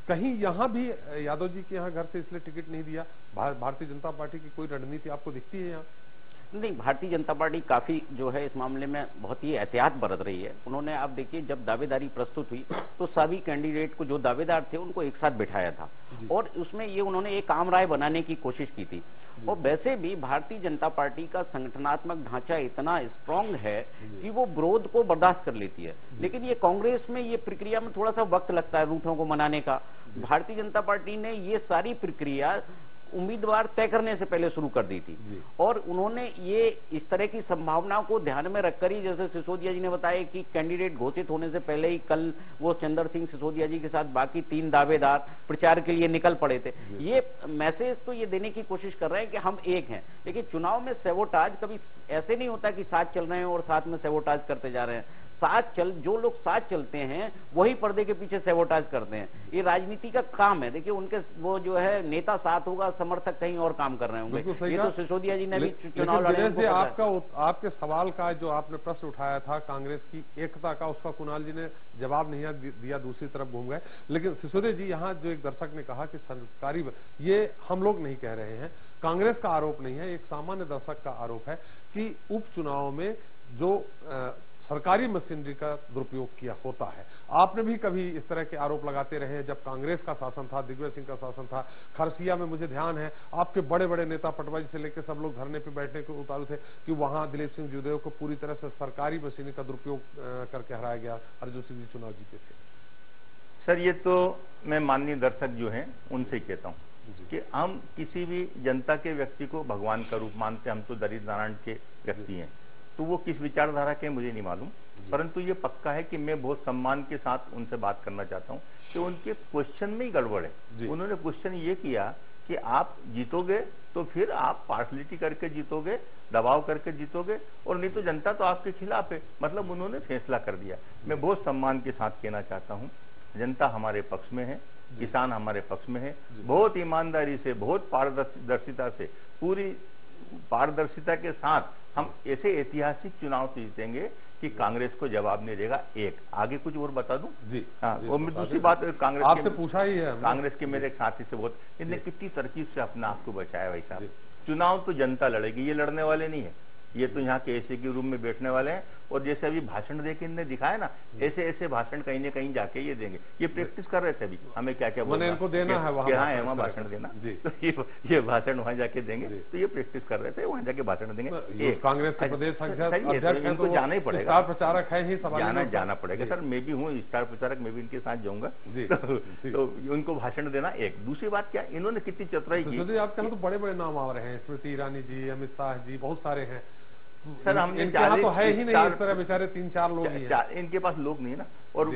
कहीं यहां भी यादव जी के यहाँ घर से इसलिए टिकट नहीं दिया? भारतीय जनता पार्टी की कोई रणनीति आपको दिखती है यहाँ? नहीं, भारतीय जनता पार्टी काफी जो है इस मामले में बहुत ही एहतियात बरत रही है। उन्होंने आप देखिए जब दावेदारी प्रस्तुत हुई तो सभी कैंडिडेट को जो दावेदार थे उनको एक साथ बिठाया था और उसमें ये उन्होंने एक आम राय बनाने की कोशिश की थी। और वैसे भी भारतीय जनता पार्टी का संगठनात्मक ढांचा इतना स्ट्रांग है कि वो विरोध को बर्दाश्त कर लेती है, लेकिन ये कांग्रेस में ये प्रक्रिया में थोड़ा सा वक्त लगता है रूठों को मनाने का। भारतीय जनता पार्टी ने ये सारी प्रक्रिया उम्मीदवार तय करने से पहले शुरू कर दी थी और उन्होंने ये इस तरह की संभावनाओं को ध्यान में रखकर ही, जैसे सिसोदिया जी ने बताया कि कैंडिडेट घोषित होने से पहले ही कल वो चंद्र सिंह सिसोदिया जी के साथ बाकी 3 दावेदार प्रचार के लिए निकल पड़े थे। ये मैसेज तो ये देने की कोशिश कर रहे हैं कि हम एक हैं, लेकिन चुनाव में सेवोटाज कभी ऐसे नहीं होता कि साथ चल रहे हैं और साथ में सेवोटाज करते जा रहे हैं। जो लोग साथ चलते हैं वही पर्दे के पीछे सेवोटाज करते हैं। ये राजनीति का काम है। देखिए उनके वो जो है नेता साथ होगा, समर्थक कहीं और काम कर रहे होंगे। ये तो सिसोदिया जी ने भी चुनाव लड़े। आपके सवाल का जो आपने प्रश्न उठाया था कांग्रेस की एकता का, उसका कुणाल जी ने जवाब नहीं दिया, दूसरी तरफ घूम गए। लेकिन सिसोदिया जी यहाँ जो एक दर्शक ने कहा कि सरकारी, ये हम लोग नहीं कह रहे हैं, कांग्रेस का आरोप नहीं है, एक सामान्य दर्शक का आरोप है कि उपचुनाव में जो सरकारी मशीनरी का दुरुपयोग किया होता है। आपने भी कभी इस तरह के आरोप लगाते रहे जब कांग्रेस का शासन था, दिग्विजय सिंह का शासन था। खरसिया में मुझे ध्यान है आपके बड़े बड़े नेता पटवाई से लेकर सब लोग धरने पे बैठने को उतारू थे कि वहां दिलीप सिंह जूदेव को पूरी तरह से सरकारी मशीनरी का दुरुपयोग करके हराया गया। अर्जुन सिंह जी चुनाव जीते थे। सर ये तो मैं माननीय दर्शक जो हैं उनसे कहता हूँ कि हम किसी भी जनता के व्यक्ति को भगवान का रूप मानते हैं। हम तो दरिद्र नारायण के व्यक्ति हैं, तो वो किस विचारधारा के मुझे नहीं मालूम, परंतु ये पक्का है कि मैं बहुत सम्मान के साथ उनसे बात करना चाहता हूँ कि उनके क्वेश्चन में ही गड़बड़ है। उन्होंने क्वेश्चन ये किया कि आप जीतोगे तो फिर आप पार्शलिटी करके जीतोगे, दबाव करके जीतोगे, और नहीं तो जनता तो आपके खिलाफ है। मतलब उन्होंने फैसला कर दिया। मैं बहुत सम्मान के साथ कहना चाहता हूँ, जनता हमारे पक्ष में है, किसान हमारे पक्ष में है। बहुत ईमानदारी से, बहुत पारदर्शिता से, पूरी पारदर्शिता के साथ हम ऐसे ऐतिहासिक चुनाव जीतेंगे कि कांग्रेस को जवाब नहीं देगा। एक आगे कुछ और बता दूं जी। हाँ, और दूसरी बात कांग्रेस आपसे पूछा ही है, कांग्रेस के मेरे एक साथी से बहुत, इनने कितनी तरकीब से अपने आप को बचाया भाई साहब। चुनाव तो जनता लड़ेगी, ये लड़ने वाले नहीं है, ये तो यहाँ के एसी के रूम में बैठने वाले हैं। और जैसे अभी भाषण देके इनने दिखाया ना, ऐसे ऐसे भाषण कहीं न कहीं जाके ये देंगे। ये प्रैक्टिस कर रहे थे अभी, हमें क्या क्या बोलना इनको देना है वहाँ भाषण देना, तो ये भाषण वहाँ जाके देंगे। तो ये प्रैक्टिस कर रहे थे, वहाँ जाके भाषण देंगे। कांग्रेस के प्रदेश अध्यक्ष इनको जाना ही पड़ेगा, स्टार प्रचारक है ही, जाना पड़ेगा। सर मैं भी हूँ स्टार प्रचारक, मैं भी इनके साथ जाऊंगा, तो उनको भाषण देना। एक दूसरी बात क्या, इन्होंने कितनी चतुराई की। आपके यहाँ तो बड़े बड़े नाम आ रहे हैं, स्मृति ईरानी जी, अमित शाह जी, बहुत सारे हैं। सर हमने इनके तो है ही नहीं, इस तरह बेचारे 3-4 लोग ही हैं। इनके पास लोग नहीं है ना। और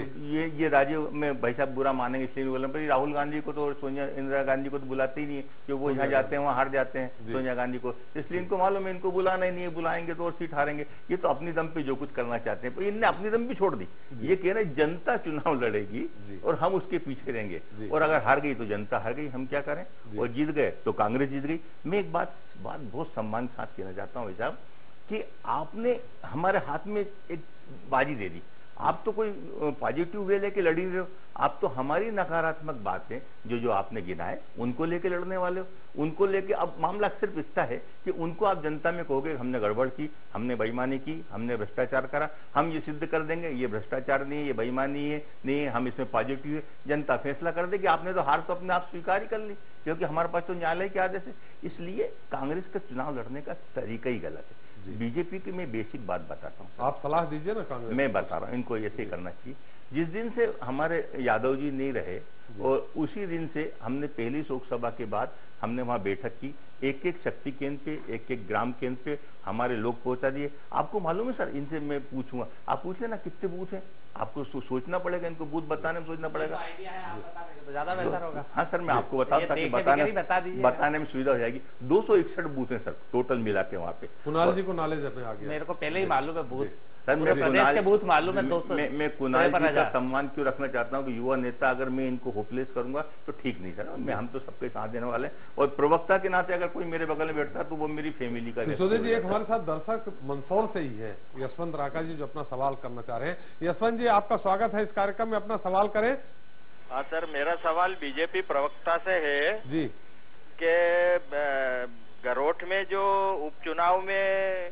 ये राज्य में भाई साहब बुरा मानेंगे इसलिए नहीं बोल रहे, राहुल गांधी को तो, सोनिया इंदिरा गांधी को तो बुलाते ही नहीं है, जो वो यहाँ जाते हैं वहाँ हार जाते हैं सोनिया गांधी को, इसलिए इनको मालूम है इनको बुलाना ही नहीं है, बुलाएंगे तो और सीट हारेंगे। ये तो अपनी दम पे जो कुछ करना चाहते हैं, इनने अपनी दम भी छोड़ दी। ये कह रहे जनता चुनाव लड़ेगी और हम उसके पीछे रहेंगे, और अगर हार गई तो जनता हार गई, हम क्या करें, और जीत गए तो कांग्रेस जीत गई। मैं एक बात बहुत सम्मान के साथ कहना चाहता हूँ भाई साहब कि आपने हमारे हाथ में एक बाजी दे दी। आप तो कोई पॉजिटिव वे लेके लड़ी रहे हो, आप तो हमारी नकारात्मक बातें जो आपने गिनाए उनको लेके लड़ने वाले हो, उनको लेके। अब मामला सिर्फ इतना है कि उनको आप जनता में कहोगे हमने गड़बड़ की, हमने बेईमानी की, हमने भ्रष्टाचार करा, हम ये सिद्ध कर देंगे ये भ्रष्टाचार नहीं है, ये बेईमानी है नहीं है, हम इसमें पॉजिटिव है। जनता फैसला कर देगी। आपने तो हार तो अपने आप स्वीकार ही कर ली, क्योंकि हमारे पास तो न्यायालय के आदेश है। इसलिए कांग्रेस का चुनाव लड़ने का तरीका ही गलत है। बीजेपी की मैं बेसिक बात बताता हूँ, आप सलाह दीजिए ना कांग्रेस। मैं बता रहा हूँ इनको ऐसे करना चाहिए। जिस दिन से हमारे यादव जी नहीं रहे और उसी दिन से हमने पहली शोक सभा के बाद हमने वहां बैठक की एक एक शक्ति केंद्र पे, एक एक ग्राम केंद्र पे हमारे लोग पहुंचा दिए। आपको मालूम है सर, इनसे मैं पूछूंगा, आप पूछ लेना कितने बूथ हैं, आपको सोचना पड़ेगा, इनको बूथ बताने में सोचना पड़ेगा। तो ज्यादा बेहतर होगा। हाँ सर, मैं आपको बताऊं ताकि बताने में सुविधा हो जाएगी। 261 बूथ हैं सर टोटल मिला के वहाँ पे। कुणाल जी को नॉलेज है आ गया, मेरे को पहले ही मालूम है बूथ सर। मैं प्रदेश के बूथ मालूम है। मैं कुणाल जी का सम्मान क्यों रखना चाहता हूँ कि युवा नेता अगर मैं इनको होपलेस करूंगा तो ठीक नहीं सर। मैं हम तो सबके साथ देने वाले हैं, और प्रवक्ता के नाते अगर कोई मेरे बगल में बैठता तो वो मेरी फैमिली का। सिसोदिया जी, एक हमारे साथ दर्शक मंदसौर से ही है, यशवंत राका जी, जो अपना सवाल करना चाह रहे हैं। यशवंत जी, आपका स्वागत है इस कार्यक्रम में, अपना सवाल करें। हाँ सर, मेरा सवाल बीजेपी प्रवक्ता से है जी कि गरोठ में जो उपचुनाव में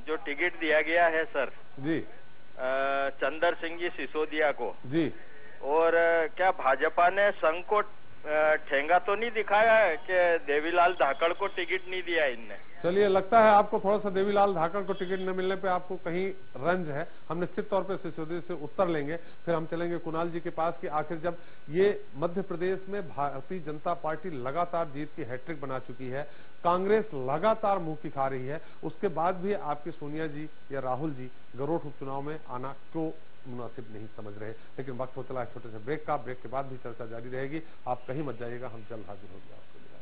जो टिकट दिया गया है सर जी चंदर सिंह जी सिसोदिया को जी, और क्या भाजपा ने संघ को ठेंगा तो नहीं दिखाया है कि देवीलाल धाकड़ को टिकट नहीं दिया इनने? चलिए, लगता है आपको थोड़ा सा देवीलाल धाकड़ को टिकट न मिलने पे आपको कहीं रंज है। हम निश्चित तौर पे सिसोदिया से उत्तर लेंगे, फिर हम चलेंगे कुणाल जी के पास कि आखिर जब ये मध्य प्रदेश में भारतीय जनता पार्टी लगातार जीत की हैट्रिक बना चुकी है, कांग्रेस लगातार मुंह की खा रही है, उसके बाद भी आपके सोनिया जी या राहुल जी गरोठ उपचुनाव में आना क्यों मुनासिब नहीं समझ रहे। लेकिन वक्त हो चला है छोटे से ब्रेक का, ब्रेक के बाद भी चर्चा जारी रहेगी। आप कहीं मत जाइएगा, हम जल्द हाजिर होंगे आपके लिए।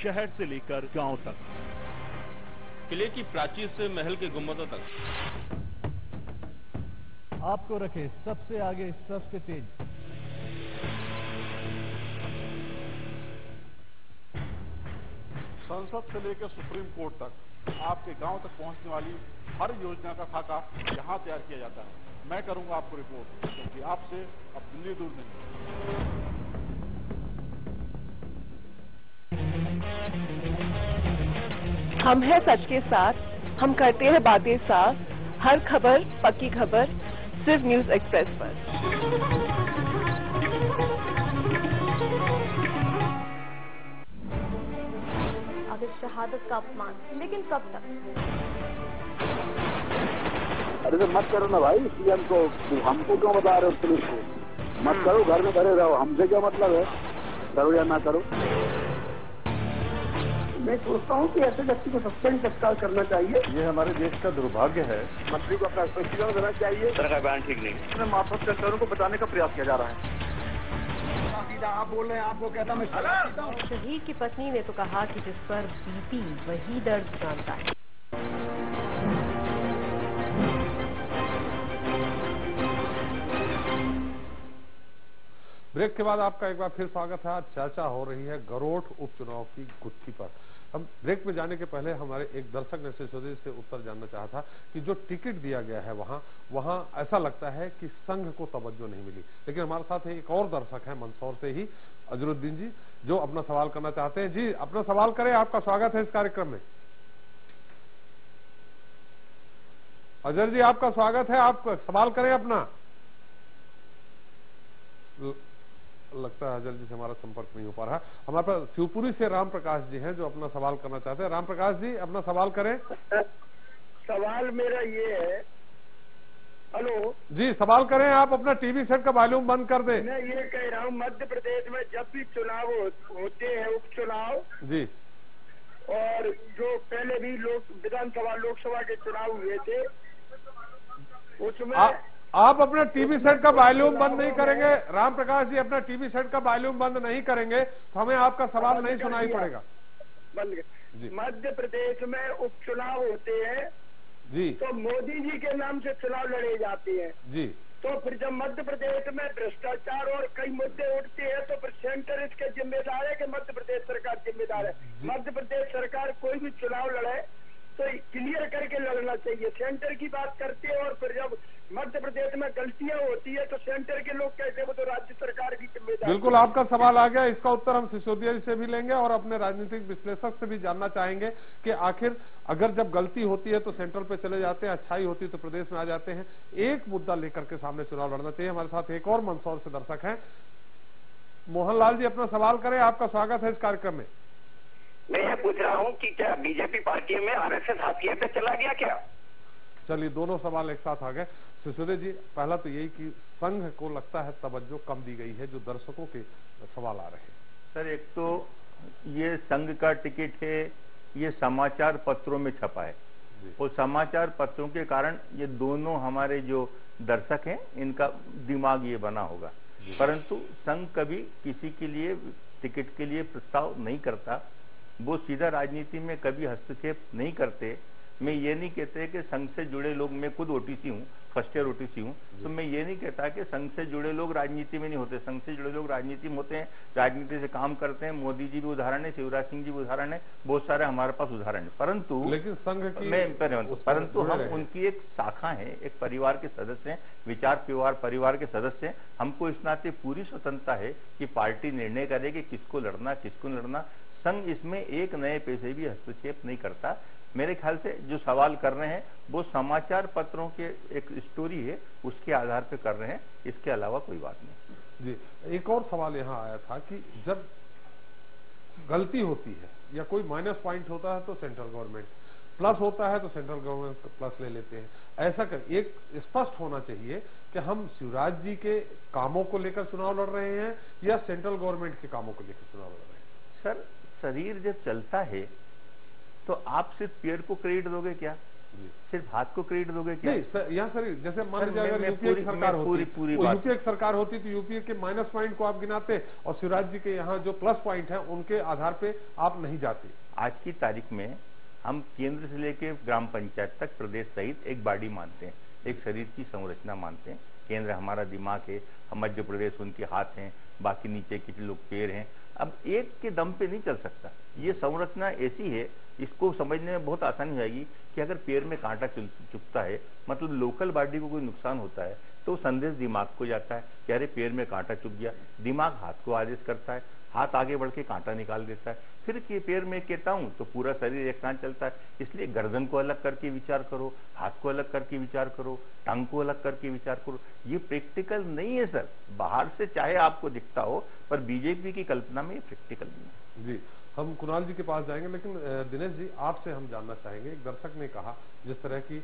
शहर से लेकर गांव तक, किले की प्राचीर से महल के गुंबदों तक, आपको रखे सबसे आगे, सबसे तेज। संसद से लेकर सुप्रीम कोर्ट तक आपके गांव तक पहुंचने वाली हर योजना का खाका यहां तैयार किया जाता है। मैं करूंगा आपको रिपोर्ट, क्योंकि आपसे अब दिल्ली दूर नहीं। हम हैं सच के साथ, हम करते हैं बातें साफ, हर खबर पक्की खबर सिर्फ न्यूज एक्सप्रेस पर। अब इस शहादत का अपमान, लेकिन कब तक? अरे तो मत करो ना भाई, सीएम को हमको क्यों बता रहे हो, पुलिस को मत करो, घर में भरे रहो, हमसे क्या मतलब है, करो या ना करो। मैं सोचता हूँ कि ऐसे व्यक्ति को सस्पेंड तत्काल करना चाहिए। ये हमारे देश का दुर्भाग्य है। मंत्री को अपना स्पष्टीकरण देना चाहिए। तरह का बयान ठीक नहीं। मार्फत सेक्टरों को बचाने का प्रयास किया जा रहा है। सीधा आप बोल रहे हैं, आपको कहता मैं शहीद की पत्नी ने तो कहा कि जिस पर बीती वही दर्द जानता है। ब्रेक के बाद आपका एक बार फिर स्वागत है। आज चर्चा हो रही है गरोठ उपचुनाव की गुत्थी पर। हम ब्रेक में जाने के पहले हमारे एक दर्शक ने सिसोदिया से उत्तर जानना चाहा था कि जो टिकट दिया गया है वहां ऐसा लगता है कि संघ को तवज्जो नहीं मिली। लेकिन हमारे साथ एक और दर्शक है मंदसौर से ही, अजरुद्दीन जी, जो अपना सवाल करना चाहते हैं। जी, अपना सवाल करें, आपका स्वागत है इस कार्यक्रम में। अजर जी, आपका स्वागत है, आप सवाल करें अपना। लगता है अजर जी से हमारा संपर्क नहीं हो पा रहा। हमारे पास शिवपुरी से राम प्रकाश जी हैं जो अपना सवाल करना चाहते हैं। राम प्रकाश जी, अपना सवाल करें। सवाल मेरा ये है, हेलो जी, सवाल करें आप, अपना टीवी सेट का वॉल्यूम बंद कर दें। मैं ये कह रहा हूँ, मध्य प्रदेश में जब भी चुनाव होते हैं, उपचुनाव जी, और जो पहले भी विधानसभा लोकसभा के चुनाव हुए थे, उसमें आप अपना टीवी सेट का वॉल्यूम बंद नहीं करेंगे। राम प्रकाश जी, अपना टीवी सेट का वॉल्यूम बंद नहीं करेंगे तो हमें आपका सवाल नहीं सुनाई पड़ेगा। मध्य प्रदेश में उपचुनाव होते हैं जी, तो मोदी जी के नाम से चुनाव लड़े जाते हैं जी, तो फिर जब मध्य प्रदेश में भ्रष्टाचार और कई मुद्दे उठते हैं तो फिर सेंटर इसके जिम्मेदार है कि मध्य प्रदेश सरकार जिम्मेदार है। मध्य प्रदेश सरकार कोई भी चुनाव लड़े तो क्लियर करके लड़ना चाहिए। सेंटर की बात करते हैं और फिर जब मध्य प्रदेश में गलतियां होती है तो सेंटर के लोग कैसे, वो तो राज्य सरकार की जिम्मेदारी। बिल्कुल, आपका सवाल आ गया, इसका उत्तर हम सिसोदिया जी से भी लेंगे और अपने राजनीतिक विश्लेषक से भी जानना चाहेंगे कि आखिर अगर जब गलती होती है तो सेंट्रल पे चले जाते हैं, अच्छाई होती है तो प्रदेश में आ जाते हैं। एक मुद्दा लेकर के सामने चुनाव लड़ना चाहिए। हमारे साथ एक और मंदसौर से दर्शक हैं, मोहनलाल जी अपना सवाल करें, आपका स्वागत है इस कार्यक्रम में। मैं ये पूछ रहा हूँ कि क्या बीजेपी पार्टी में आरएसएस हाशिए पे चला गया क्या? चलिए, दोनों सवाल एक साथ आ गए। सिसोदिया जी, पहला तो यही कि संघ को लगता है तवज्जो कम दी गई है, जो दर्शकों के सवाल आ रहे हैं। सर, एक तो ये संघ का टिकट है, ये समाचार पत्रों में छपा है और समाचार पत्रों के कारण ये दोनों हमारे जो दर्शक हैं इनका दिमाग ये बना होगा, परंतु संघ कभी किसी के लिए टिकट के लिए प्रस्ताव नहीं करता। वो सीधा राजनीति में कभी हस्तक्षेप नहीं करते। मैं ये नहीं कहते कि संघ से जुड़े लोग, मैं खुद ओटीसी हूँ, फर्स्ट ईयर ओटीसी हूँ, तो मैं ये नहीं कहता कि संघ से जुड़े लोग राजनीति में नहीं होते। संघ से जुड़े लोग राजनीति में होते हैं, राजनीति से काम करते हैं। मोदी जी भी उदाहरण है, शिवराज सिंह जी भी उदाहरण है, बहुत सारे हमारे पास उदाहरण है। परंतु लेकिन संघ की परंतु हम उनकी एक शाखा है, एक परिवार के सदस्य हैं, विचार परिवार के सदस्य हैं। हमको इस नाते पूरी स्वतंत्रता है कि पार्टी निर्णय करे कि किसको लड़ना किसको लड़ना। संघ इसमें एक नए पैसे भी हस्तक्षेप नहीं करता। मेरे ख्याल से जो सवाल कर रहे हैं वो समाचार पत्रों के एक स्टोरी है, उसके आधार पे कर रहे हैं, इसके अलावा कोई बात नहीं। जी, एक और सवाल यहाँ आया था कि जब गलती होती है या कोई माइनस पॉइंट होता है तो सेंट्रल गवर्नमेंट, प्लस होता है तो सेंट्रल गवर्नमेंट प्लस ले लेते हैं। ऐसा कर एक स्पष्ट होना चाहिए कि हम शिवराज जी के कामों को लेकर चुनाव लड़ रहे हैं या सेंट्रल गवर्नमेंट के कामों को लेकर चुनाव लड़ रहे हैं। सर, शरीर जब चलता है तो आप सिर्फ पैर को क्रेडिट दोगे क्या? सिर्फ हाथ को क्रेडिट दोगे क्या? नहीं, यहाँ सर जैसे मान लीजिए अगर यूपीए की सरकार होती, यूपीए की सरकार होती तो यूपीए के माइनस पॉइंट को आप गिनाते और शिवराज जी के यहाँ जो प्लस पॉइंट है उनके आधार पे आप नहीं जाते। आज की तारीख में हम केंद्र से लेकर ग्राम पंचायत तक प्रदेश सहित एक बॉडी मानते हैं, एक शरीर की संरचना मानते हैं। केंद्र हमारा दिमाग है, मध्य प्रदेश उनके हाथ हैं, बाकी नीचे के लोग पैर हैं। अब एक के दम पे नहीं चल सकता। ये संरचना ऐसी है, इसको समझने में बहुत आसानी होगी कि अगर पैर में कांटा चुभता है, मतलब लोकल बॉडी को कोई नुकसान होता है, तो संदेश दिमाग को जाता है कि अरे पैर में कांटा चुभ गया। दिमाग हाथ को आदेश करता है, हाथ आगे बढ़ के कांटा निकाल देता है। फिर कि पैर में कहता हूं तो पूरा शरीर एक साथ चलता है। इसलिए गर्दन को अलग करके विचार करो, हाथ को अलग करके विचार करो, टांग को अलग करके विचार करो। ये प्रैक्टिकल नहीं है सर। बाहर से चाहे आपको दिखता हो, पर बीजेपी की कल्पना में ये प्रैक्टिकल नहीं है। जी, हम कुणाल जी के पास जाएंगे, लेकिन दिनेश जी आपसे हम जानना चाहेंगे। एक दर्शक ने कहा जिस तरह की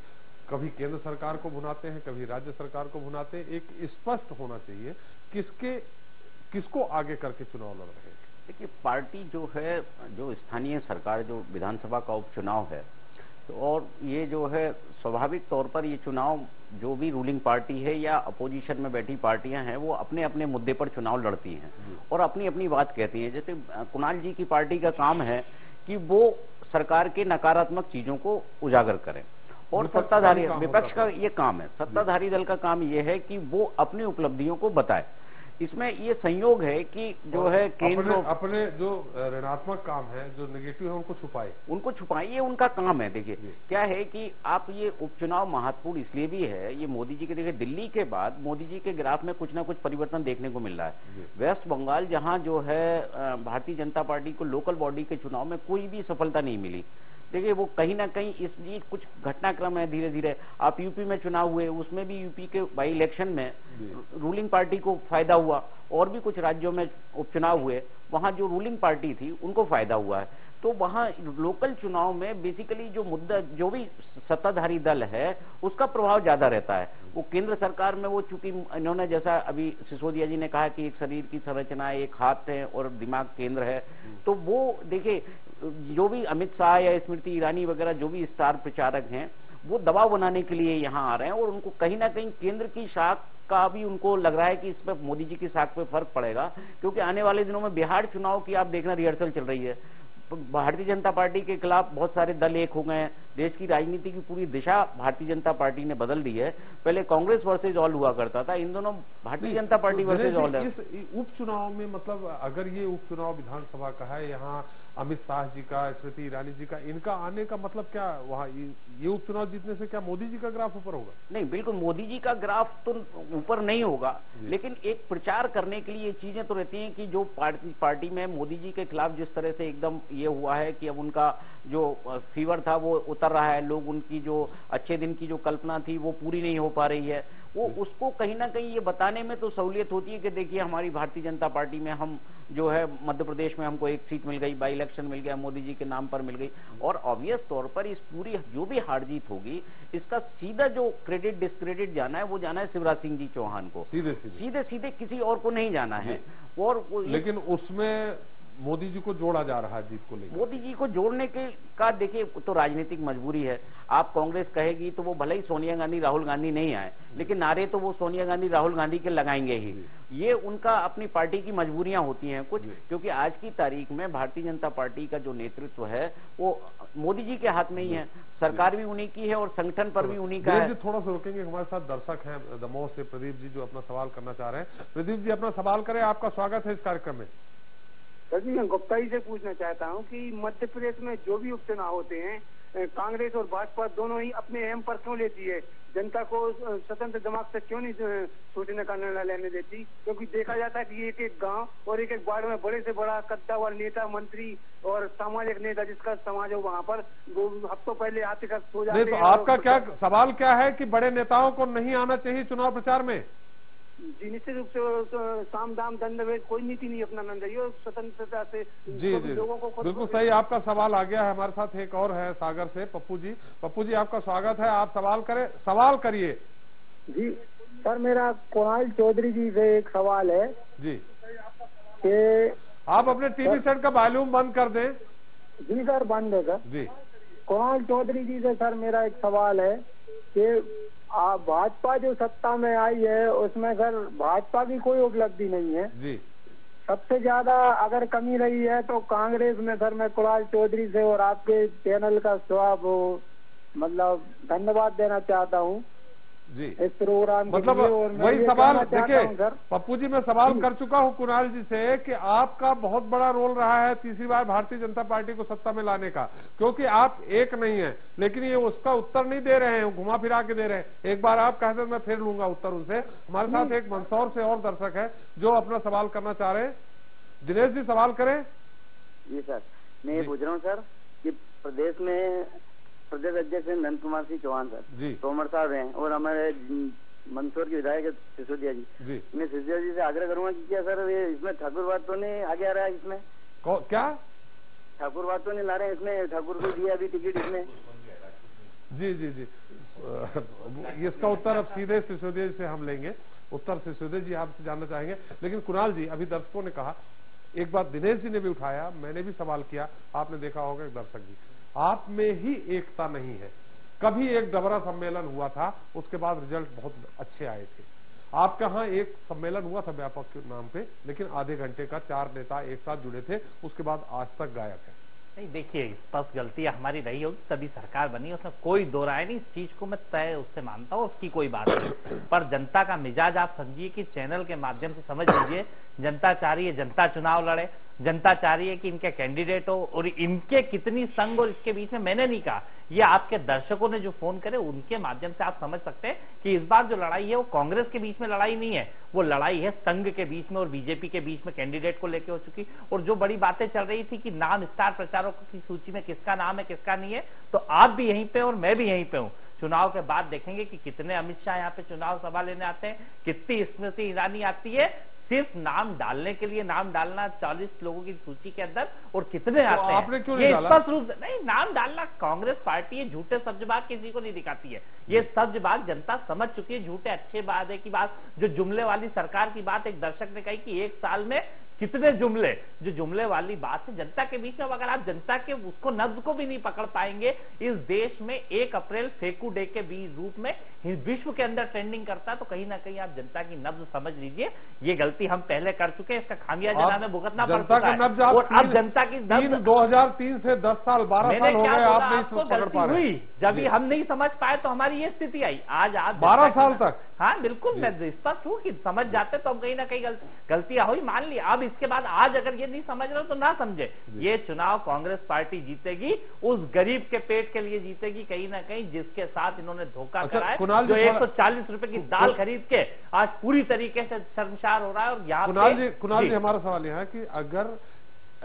कभी केंद्र सरकार को भुनाते हैं, कभी राज्य सरकार को भुनाते हैं, एक स्पष्ट होना चाहिए किसको आगे करके चुनाव लड़ रहे हैं। देखिए, पार्टी जो है, जो स्थानीय सरकार, जो विधानसभा का उपचुनाव है, तो और ये जो है स्वाभाविक तौर पर ये चुनाव जो भी रूलिंग पार्टी है या अपोजिशन में बैठी पार्टियां हैं वो अपने अपने मुद्दे पर चुनाव लड़ती हैं और अपनी अपनी बात कहती हैं। जैसे कुणाल जी की पार्टी का काम है कि वो सरकार के नकारात्मक चीजों को उजागर करें और सत्ताधारी विपक्ष का ये काम है, सत्ताधारी दल का काम ये है कि वो अपनी उपलब्धियों को बताए। इसमें ये संयोग है कि जो है केंद्र अपने जो ऋणात्मक काम है, जो नेगेटिव है, उनको छुपाए, ये उनका काम है। देखिए क्या है कि आप ये उपचुनाव महत्वपूर्ण इसलिए भी है, ये मोदी जी के, देखिए दिल्ली के बाद मोदी जी के ग्राफ में कुछ ना कुछ परिवर्तन देखने को मिल रहा है। वेस्ट बंगाल जहां जो है भारतीय जनता पार्टी को लोकल बॉडी के चुनाव में कोई भी सफलता नहीं मिली। देखिए वो कहीं ना कहीं इसलिए कुछ घटनाक्रम है, धीरे धीरे आप यूपी में चुनाव हुए, उसमें भी यूपी के बाई इलेक्शन में रूलिंग पार्टी को फायदा हुआ और भी कुछ राज्यों में उपचुनाव हुए, वहां जो रूलिंग पार्टी थी उनको फायदा हुआ है। तो वहां लोकल चुनाव में बेसिकली जो मुद्दा, जो भी सत्ताधारी दल है उसका प्रभाव ज्यादा रहता है। वो केंद्र सरकार में वो चूंकि इन्होंने, जैसा अभी सिसोदिया जी ने कहा कि एक शरीर की संरचना है, एक हाथ है और दिमाग केंद्र है, तो वो देखिए जो भी अमित शाह या स्मृति ईरानी वगैरह जो भी स्टार प्रचारक हैं वो दबाव बनाने के लिए यहाँ आ रहे हैं और उनको कहीं ना कहीं केंद्र की शाख का भी उनको लग रहा है कि इस पर मोदी जी की शाख पे फर्क पड़ेगा, क्योंकि आने वाले दिनों में बिहार चुनाव की आप देखना रिहर्सल चल रही है। भारतीय जनता पार्टी के खिलाफ बहुत सारे दल एक हो गए हैं। देश की राजनीति की पूरी दिशा भारतीय जनता पार्टी ने बदल दी है। पहले कांग्रेस वर्सेज ऑल हुआ करता था, इन दोनों Bharatiya Janata party versus all है। इस उपचुनाव में मतलब अगर ये उपचुनाव विधानसभा का है, यहाँ अमित शाह जी का, स्मृति ईरानी जी का, इनका आने का मतलब क्या वहाँ ये उपचुनाव जीतने से क्या मोदी जी का ग्राफ ऊपर होगा? नहीं, बिल्कुल मोदी जी का ग्राफ तो ऊपर नहीं होगा, लेकिन एक प्रचार करने के लिए ये चीजें तो रहती हैं कि जो पार्टी में मोदी जी के खिलाफ जिस तरह से एकदम ये हुआ है कि अब उनका जो फीवर था वो उतर रहा है, लोग उनकी जो अच्छे दिन की जो कल्पना थी वो पूरी नहीं हो पा रही है, वो उसको कहीं ना कहीं ये बताने में तो सहूलियत होती है कि देखिए हमारी भारतीय जनता पार्टी में हम जो है मध्य प्रदेश में हमको एक सीट मिल गई, बाई इलेक्शन मिल गया, मोदी जी के नाम पर मिल गई, और ऑब्वियस तौर पर इस पूरी जो भी हार जीत होगी इसका सीधा जो क्रेडिट डिस्क्रेडिट जाना है वो जाना है शिवराज सिंह जी चौहान को, सीधे सीधे किसी और को नहीं जाना है। और लेकिन उसमें मोदी जी को जोड़ा जा रहा है जीत को लेकर। मोदी जी को जोड़ने के का देखिए तो राजनीतिक मजबूरी है। आप कांग्रेस कहेगी तो वो भले ही सोनिया गांधी राहुल गांधी नहीं आए, लेकिन नारे तो वो सोनिया गांधी राहुल गांधी के लगाएंगे ही। ये उनका अपनी पार्टी की मजबूरियां होती हैं कुछ, क्योंकि आज की तारीख में भारतीय जनता पार्टी का जो नेतृत्व है वो मोदी जी के हाथ में ही है, सरकार भी उन्हीं की है और संगठन पर भी उन्हीं का है। थोड़ा सा रोकेंगे, हमारे साथ दर्शक हैं दमोह से प्रदीप जी जो अपना सवाल करना चाह रहे हैं। प्रदीप जी अपना सवाल करें, आपका स्वागत है इस कार्यक्रम में। सर जी, मैं गुप्ता जी से पूछना चाहता हूं कि मध्य प्रदेश में जो भी उपचुनाव होते हैं कांग्रेस और भाजपा दोनों ही अपने अहम पर क्यों लेती है, जनता को स्वतंत्र दिमाग से क्यों नहीं सोचने का निर्णय लेने देती? क्योंकि देखा जाता है कि एक एक गांव और एक एक वार्ड में बड़े से बड़ा कद्दावर नेता, मंत्री और सामाजिक नेता जिसका समाज हो वहां पर हफ्तों पहले आते हो जाते हैं। तो आपका क्या सवाल क्या है कि बड़े नेताओं को नहीं आना चाहिए चुनाव प्रचार में? जी निश्चित रूप से साम दाम दंडभेद कोई नीति नहीं अपनाना चाहिए, स्वतंत्रता से जी लोगों को बिल्कुल सही। आपका सवाल आ गया है। हमारे साथ एक और है सागर से पप्पू जी। पप्पू जी आपका स्वागत है, आप सवाल करें, सवाल करिए। जी सर, मेरा कुणाल चौधरी जी से एक सवाल है जी कि आप अपने टीवी सेट का वॉल्यूम बंद कर दें। जी सर, बंद है सर। जी कुणाल चौधरी जी से सर मेरा एक सवाल है कि भाजपा जो सत्ता में आई है उसमें सर भाजपा की कोई उपलब्धि नहीं है जी। सबसे ज्यादा अगर कमी रही है तो कांग्रेस में सर मैं कुणाल चौधरी से और आपके चैनल का मतलब धन्यवाद देना चाहता हूँ जी इस प्रोग्राम मतलब वही सवाल देखिए पप्पू जी, मैं सवाल कर चुका हूं कुणाल जी से कि आपका बहुत बड़ा रोल रहा है तीसरी बार भारतीय जनता पार्टी को सत्ता में लाने का, क्योंकि आप एक नहीं है, लेकिन ये उसका उत्तर नहीं दे रहे हैं, घुमा फिरा के दे रहे हैं। एक बार आप कहते मैं फिर लूंगा उत्तर उनसे। हमारे साथ एक मंदसौर से और दर्शक है जो अपना सवाल करना चाह रहे हैं। दिनेश जी सवाल करें। जी सर, मैं ये पूछ रहा हूँ सर कि प्रदेश में प्रदेश अध्यक्ष नंद कुमार सिंह चौहान सर, तोमर साहब हैं और हमारे मंदसौर के विधायक सिसोदिया जी। मैं सिसोदिया जी से आग्रह करूंगा कि क्या सर ये इसमें ठाकुरवाद तो नहीं आगे आ रहा है? इसमें क्या ठाकुरवाद तो नहीं ला रहे हैं इसमें? ठाकुर को दिया अभी टिकट इसमें। जी जी जी इसका उत्तर अब सीधे सिसोदिया से हम लेंगे। उत्तर सिसोदिया जी आपसे जानना चाहेंगे। लेकिन कुणाल जी, अभी दर्शकों ने कहा, एक बात दिनेश जी ने भी उठाया, मैंने भी सवाल किया, आपने देखा होगा एक दर्शक जी, आप में ही एकता नहीं है। कभी एक डबरा सम्मेलन हुआ था, उसके बाद रिजल्ट बहुत अच्छे आए थे। आपके यहाँ एक सम्मेलन हुआ था व्यापक के नाम पे, लेकिन आधे घंटे का 4 नेता एक साथ जुड़े थे, उसके बाद आज तक गायब है। नहीं देखिए, स्पष्ट गलती हमारी रही होगी, तभी सरकार बनी, उसमें कोई दो राय नहीं। इस चीज को मैं तय उससे मानता हूँ, उसकी कोई बात नहीं। पर जनता का मिजाज आप समझिए कि चैनल के माध्यम से समझ लीजिए, जनता चाह रही है जनता चुनाव लड़े, जनता चाह रही है कि इनके कैंडिडेट हो, और इनके कितनी संग और इसके बीच में मैंने नहीं कहा, ये आपके दर्शकों ने जो फोन करे उनके माध्यम से आप समझ सकते हैं कि इस बार जो लड़ाई है वो कांग्रेस के बीच में लड़ाई नहीं है, वो लड़ाई है संघ के बीच में और बीजेपी के बीच में कैंडिडेट को लेकर हो चुकी। और जो बड़ी बातें चल रही थी कि नाम स्टार प्रचारकों की सूची में किसका नाम है किसका नहीं है, तो आप भी यहीं पे और मैं भी यहीं पे हूं। चुनाव के बाद देखेंगे कि कितने अमित शाह यहाँ पे चुनाव सभा लेने आते हैं, कितनी स्मृति ईरानी आती है सिर्फ नाम डालने के लिए, नाम डालना 40 लोगों की सूची के अंदर, और कितने आते हैं आपने क्यों ये स्पष्ट रूप से नहीं। नाम डालना कांग्रेस पार्टी है, झूठे सब्जबाग किसी को नहीं दिखाती है, ये सब्जबाग जनता समझ चुकी है। झूठे अच्छे वादे की बात, जो जुमले वाली सरकार की बात, एक दर्शक ने कही कि 1 साल में कितने जुमले, जो जुमले वाली बात है जनता के बीच में, अगर आप जनता के उसको नब्ज को भी नहीं पकड़ पाएंगे, इस देश में 1 अप्रैल फेकू डे के रूप में विश्व के अंदर ट्रेंडिंग करता है, तो कहीं ना कहीं आप जनता की नब्ज समझ लीजिए। ये गलती हम पहले कर चुके हैं, इसका खामियाजा हमें भुगतना पड़ चुका है। और अब जनता की 2003 से 10 साल 12 साल हो गए, आप नहीं पकड़ पा रहे। जब हम नहीं समझ पाए तो हमारी ये स्थिति आई। आज आप 12 साल तक, हाँ बिल्कुल, मैं स्पष्ट हूँ कि समझ जाते तो हम कहीं ना कहीं गलतियां हुई, मान ली। अब इसके बाद आज अगर ये नहीं समझ रहे हो तो ना समझे, ये चुनाव कांग्रेस पार्टी जीतेगी, उस गरीब के पेट के लिए जीतेगी कहीं ना कहीं, जिसके साथ इन्होंने धोखा करा है, जो 140 रुपए की दाल खरीद के आज पूरी तरीके से शर्मसार हो रहा है। और यहाँ कुणाल जी हमारा सवाल यह है कि अगर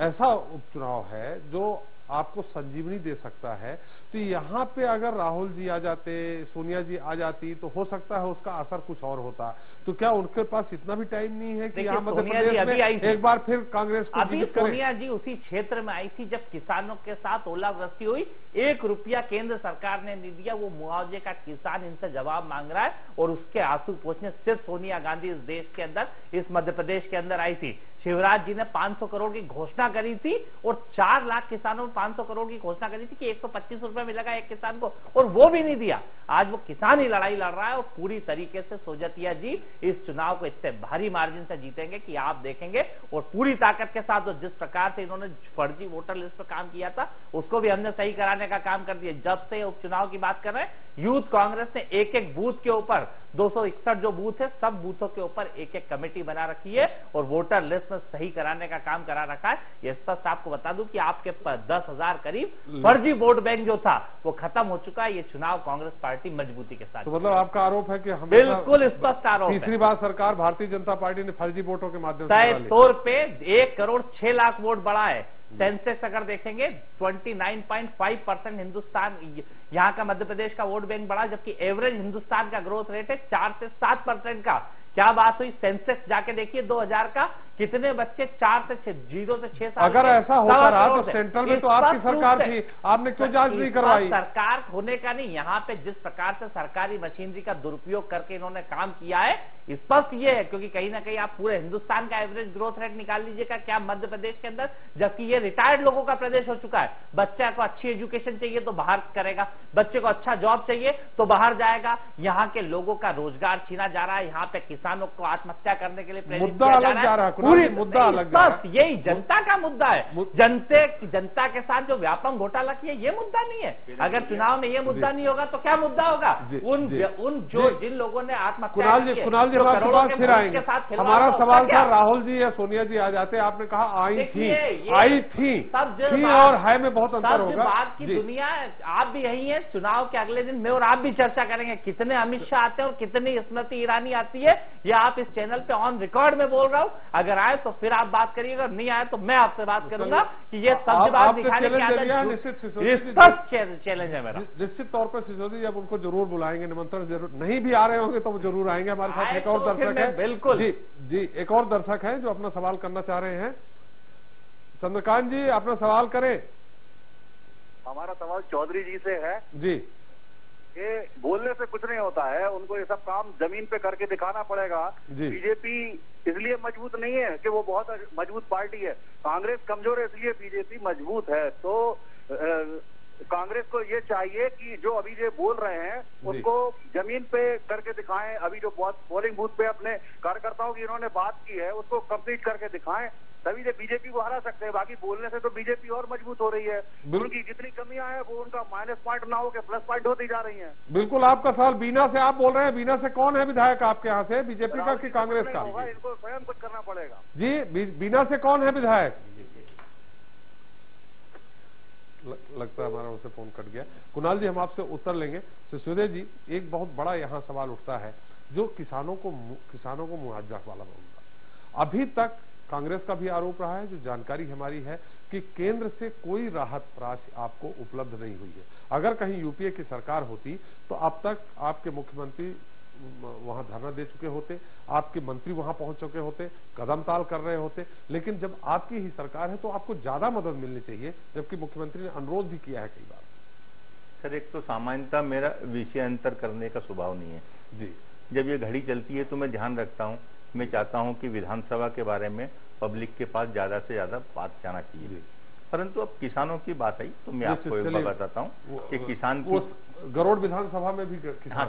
ऐसा उपचुनाव है जो आपको संजीवनी दे सकता है, तो यहाँ पे अगर राहुल जी आ जाते, सोनिया जी आ जाती, तो हो सकता है उसका असर कुछ और होता। तो क्या उनके पास इतना भी टाइम नहीं है कि यहाँ मध्य प्रदेश में एक बार फिर कांग्रेस को अभी सोनिया जी उसी क्षेत्र में आई थी जब किसानों के साथ ओलावृष्टि हुई, 1 रुपया केंद्र सरकार ने नहीं दिया, वो मुआवजे का किसान इनसे जवाब मांग रहा है, और उसके आंसू पोंछने सिर्फ सोनिया गांधी इस देश के अंदर, इस मध्य प्रदेश के अंदर आई थी। शिवराज जी ने 500 करोड़ की घोषणा करी थी, और 4 लाख किसानों में 500 करोड़ की घोषणा करी थी कि 125 रुपए मिलेगा एक किसान को, और वो भी नहीं दिया। आज वो किसान ही लड़ाई लड़ रहा है, और पूरी तरीके से सोजतिया जी इस चुनाव को इतने भारी मार्जिन से जीतेंगे कि आप देखेंगे। और पूरी ताकत के साथ जिस प्रकार से इन्होंने फर्जी वोटर लिस्ट पर काम किया था, उसको भी हमने सही कराने का काम कर दिया। जब से उपचुनाव की बात कर रहे हैं, यूथ कांग्रेस ने एक बूथ के ऊपर 261 जो बूथ है, सब बूथों के ऊपर एक कमेटी बना रखी है, और वोटर लिस्ट में सही कराने का काम करा रखा है। ये स्पष्ट आपको बता दूं कि आपके 10,000 करीब फर्जी वोट बैंक जो था वो खत्म हो चुका है। ये चुनाव कांग्रेस पार्टी मजबूती के साथ। तो मतलब आपका आरोप है कि बिल्कुल स्पष्ट आरोप है, तीसरी बार सरकार भारतीय जनता पार्टी ने फर्जी वोटों के माध्यम से तय तौर पे 1 करोड़ 6 लाख वोट बढ़ा है। सेंसेक्स अगर देखेंगे 29.5% हिंदुस्तान, यहाँ का मध्य प्रदेश का वोट बैंक बढ़ा, जबकि एवरेज हिंदुस्तान का ग्रोथ रेट है 4 से 7% का। क्या बात हुई, सेंसेक्स जाके देखिए 2000 का, कितने बच्चे 0 से 6 साल। अगर ऐसा होता रहा तो सेंट्रल में तो आपकी सरकार थी, आपने क्यों जांच नहीं करवाई? सरकार होने का नहीं, यहाँ पे जिस प्रकार से सरकारी मशीनरी का दुरुपयोग करके इन्होंने काम किया है, स्पष्ट ये है। क्योंकि कहीं ना कहीं आप पूरे हिंदुस्तान का एवरेज ग्रोथ रेट निकाल लीजिएगा क्या मध्य प्रदेश के अंदर, जबकि ये रिटायर्ड लोगों का प्रदेश हो चुका है। बच्चे को अच्छी एजुकेशन चाहिए तो बाहर करेगा, बच्चे को अच्छा जॉब चाहिए तो बाहर जाएगा। यहाँ के लोगों का रोजगार छीना जा रहा है, यहाँ पे किसानों को आत्महत्या करने के लिए प्रेरित किया जा रहा है। पूरी मुद्दा अलग, यही जनता का मुद्दा है। जनता के साथ जो व्यापक घोटाला किया, ये मुद्दा नहीं है। अगर चुनाव में ये मुद्दा नहीं होगा तो क्या मुद्दा होगा? जिन लोगों ने आत्महत्या की है, कुणाल जी आपके पास फिर आएंगे। हमारा सवाल था राहुल जी या सोनिया जी आ जाते, आपने कहा आई थी और है में बहुत अंतर होगा। बात की दुनिया, आप भी यही है। चुनाव के अगले दिन मैं और आप भी चर्चा करेंगे कितने अमित शाह आते हैं और कितनी स्मृति ईरानी आती है। ये आप इस चैनल पे ऑन रिकॉर्ड में बोल रहा हूं, अगर आए तो फिर आप बात करिएगा, नहीं आए तो मैं आपसे बात करूंगा कि ये सब्जबाज दिखाने की आदत चैलेंज है मेरा। निश्चित तौर पर सिसोदिया जी अब उनको जरूर बुलाएंगे, निमंत्रण जरूर, नहीं भी आ रहे होंगे तो वो जरूर आएंगे। हमारे साथ एक और दर्शक है, बिल्कुल जी एक और दर्शक है जो अपना सवाल करना चाह रहे हैं। चंद्रकांत जी अपना सवाल करें। हमारा सवाल चौधरी जी से है जी। ये बोलने से कुछ नहीं होता है, उनको ये सब काम जमीन पे करके दिखाना पड़ेगा। बीजेपी इसलिए मजबूत नहीं है कि वो बहुत मजबूत पार्टी है, कांग्रेस कमजोर है इसलिए बीजेपी मजबूत है। तो कांग्रेस को ये चाहिए कि जो अभी ये बोल रहे हैं उनको जमीन पे करके दिखाएं। अभी जो पोलिंग बूथ पे अपने कार्यकर्ताओं की इन्होंने बात की है उसको कंप्लीट करके दिखाएं, तभी ये बीजेपी को हरा सकते हैं। बाकी बोलने से तो बीजेपी और मजबूत हो रही है, उनकी जितनी कमियां हैं वो उनका माइनस पॉइंट ना होकर प्लस पॉइंट होती जा रही हैं। बिल्कुल आपका सवाल बीना से आप बोल रहे हैं। बीना से कौन है विधायक आपके यहाँ से, बीजेपी का कि कांग्रेस का? इनको स्वयं कुछ करना पड़ेगा। जी बीना से कौन है विधायक? लगता है हमारा उनसे फोन कट गया। कुणाल जी हम आपसे उत्तर लेंगे। सिसोदिया जी एक बहुत बड़ा यहाँ सवाल उठता है जो किसानों को मुआवजा वाला मामला। अभी तक कांग्रेस का भी आरोप रहा है, जो जानकारी हमारी है कि केंद्र से कोई राहत राशि आपको उपलब्ध नहीं हुई है। अगर कहीं यूपीए की सरकार होती तो अब तक आपके मुख्यमंत्री वहां धरना दे चुके होते, आपके मंत्री वहां पहुंच चुके होते, कदम ताल कर रहे होते। लेकिन जब आपकी ही सरकार है तो आपको ज्यादा मदद मिलनी चाहिए, जबकि मुख्यमंत्री ने अनुरोध भी किया है कई बार। सर एक तो सामान्यतः मेरा विषय अंतर करने का स्वभाव नहीं है जी। जब ये घड़ी चलती है तो मैं ध्यान रखता हूँ, मैं चाहता हूँ कि विधानसभा के बारे में पब्लिक के पास ज्यादा से ज्यादा बात जाना चाहिए। परंतु अब किसानों की बात आई तो मैं आपको एक बात बताता हूँ कि किसान की गरोड़ विधानसभा में भी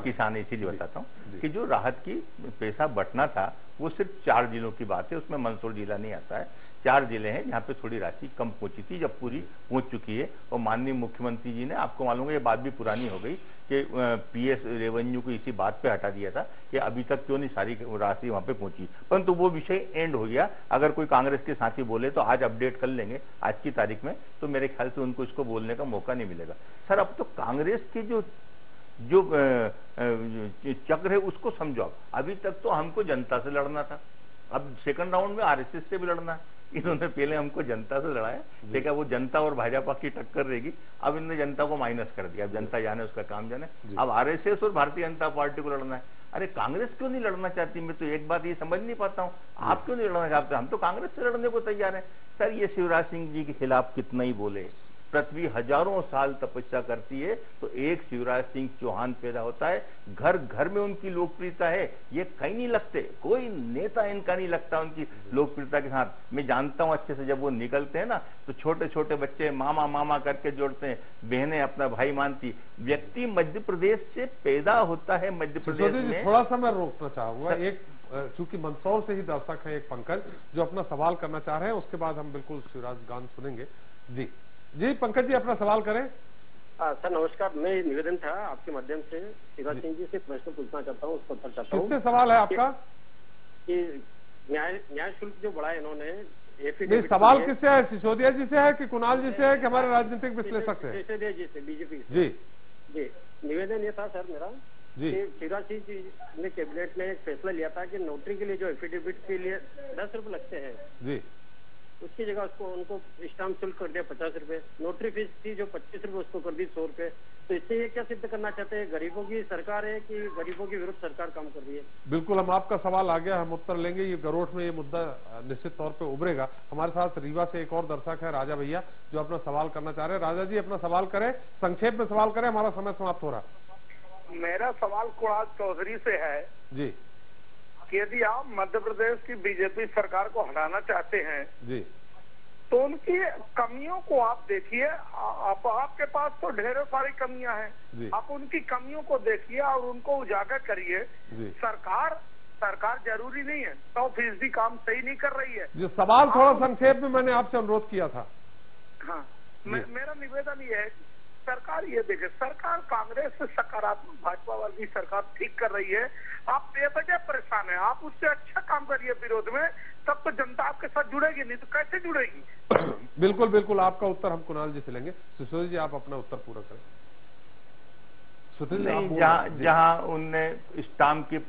किसान इसीलिए बताता हूँ कि जो राहत की पैसा बंटना था वो सिर्फ 4 जिलों की बात है, उसमें मंदसौर जिला नहीं आता है। 4 जिले हैं जहां पे थोड़ी राशि कम पहुंची थी, जब पूरी पहुंच चुकी है। और माननीय मुख्यमंत्री जी ने, आपको मालूम है ये बात भी पुरानी हो गई कि पीएस रेवेन्यू को इसी बात पे हटा दिया था कि अभी तक क्यों नहीं सारी राशि वहां पे पहुंची, परंतु वो विषय एंड हो गया। अगर कोई कांग्रेस के साथी बोले तो आज अपडेट कर लेंगे आज की तारीख में, तो मेरे ख्याल से उनको इसको बोलने का मौका नहीं मिलेगा। सर अब तो कांग्रेस के जो चक्र है उसको समझो। अभी तक तो हमको जनता से लड़ना था, अब सेकंड राउंड में आरएसएस से भी लड़ना है। इन्होंने पहले हमको जनता से लड़ाया, देखा वो जनता और भाजपा की टक्कर रहेगी, अब इन्होंने जनता को माइनस कर दिया। अब जनता जाने उसका काम जाने, अब आरएसएस और भारतीय जनता पार्टी को लड़ना है। अरे कांग्रेस क्यों नहीं लड़ना चाहती? मैं तो एक बात ये समझ नहीं पाता हूँ, आप क्यों नहीं लड़ना चाहते? हम तो कांग्रेस से लड़ने को तैयार है। सर ये शिवराज सिंह जी के खिलाफ कितना ही बोले, पृथ्वी हजारों साल तपस्या करती है तो एक शिवराज सिंह चौहान पैदा होता है, घर घर में उनकी लोकप्रियता है, ये कहीं नहीं लगते, कोई नेता इनका नहीं लगता उनकी लोकप्रियता के साथ। मैं जानता हूं अच्छे से, जब वो निकलते हैं ना तो छोटे छोटे बच्चे मामा मामा करके जोड़ते हैं, बहनें अपना भाई मानती। व्यक्ति मध्य प्रदेश से पैदा होता है, मध्य प्रदेश में। थोड़ा सा मैं रोकना चाहूंगा, एक चूंकि मंदसौर से ही दर्शक है एक पंकज जो अपना सवाल करना चाह रहे हैं, उसके बाद हम बिल्कुल शिवराज गान सुनेंगे। जी पंकज जी अपना सवाल करें। सर नमस्कार, मैं निवेदन था आपके माध्यम से शिवराज सिंह जी से प्रश्न पूछना चाहता हूँ, उसको उत्तर चाहता हूँ। किससे सवाल है आपका? कि न्याय शुल्क जो बढ़ाया इन्होंने, सवाल किससे है? सिसोदिया जी से है कि कुणाल जी से है कि हमारे राजनीतिक विश्लेषक से? सिसोदिया जी से, बीजेपी जी जी। निवेदन ये था सर मेरा जी, शिवराज सिंह जी ने कैबिनेट में एक फैसला लिया था कि नोटरी के लिए जो एफिडेविट के लिए 10 रुपए लगते हैं जी, उसकी जगह उसको उनको स्टाम्प शुल्क कर दिया 50 रुपए। नोटरी फीस थी जो 25 रुपए उसको कर दी 100 रुपए। तो इससे ये क्या सिद्ध करना चाहते हैं, गरीबों की सरकार है कि गरीबों के विरुद्ध सरकार काम कर रही है? बिल्कुल, हम आपका सवाल आ गया, हम उत्तर लेंगे। ये गरोठ में ये मुद्दा निश्चित तौर पे उभरेगा। हमारे साथ रीवा से एक और दर्शक है राजा भैया जो अपना सवाल करना चाह रहे हैं। राजा जी अपना सवाल करें, संक्षेप में सवाल करें, हमारा समय समाप्त हो रहा। मेरा सवाल कुणाल चौधरी से है जी, यदि आप मध्य प्रदेश की बीजेपी सरकार को हटाना चाहते हैं जी, तो उनकी कमियों को आप देखिए। आपके पास तो ढेरों सारी कमियां हैं, आप उनकी कमियों को देखिए और उनको उजागर करिए। सरकार जरूरी नहीं है 100% काम सही नहीं कर रही है। जो सवाल थोड़ा संक्षेप में मैंने आपसे अनुरोध किया था। हाँ, मेरा निवेदन ये है, सरकार ये देखे, सरकार कांग्रेस से सकारात्मक भाजपा वाली सरकार ठीक कर रही है। आप बेवजह परेशान हैं, आप उससे अच्छा काम करिए विरोध में, तब तो जनता आपके साथ जुड़ेगी, नहीं तो कैसे जुड़ेगी? बिल्कुल बिल्कुल, आपका उत्तर हम कुणाल जी से लेंगे। सिसोदिया जी आप अपना उत्तर पूरा करें। जहां उनने स्टाम्प के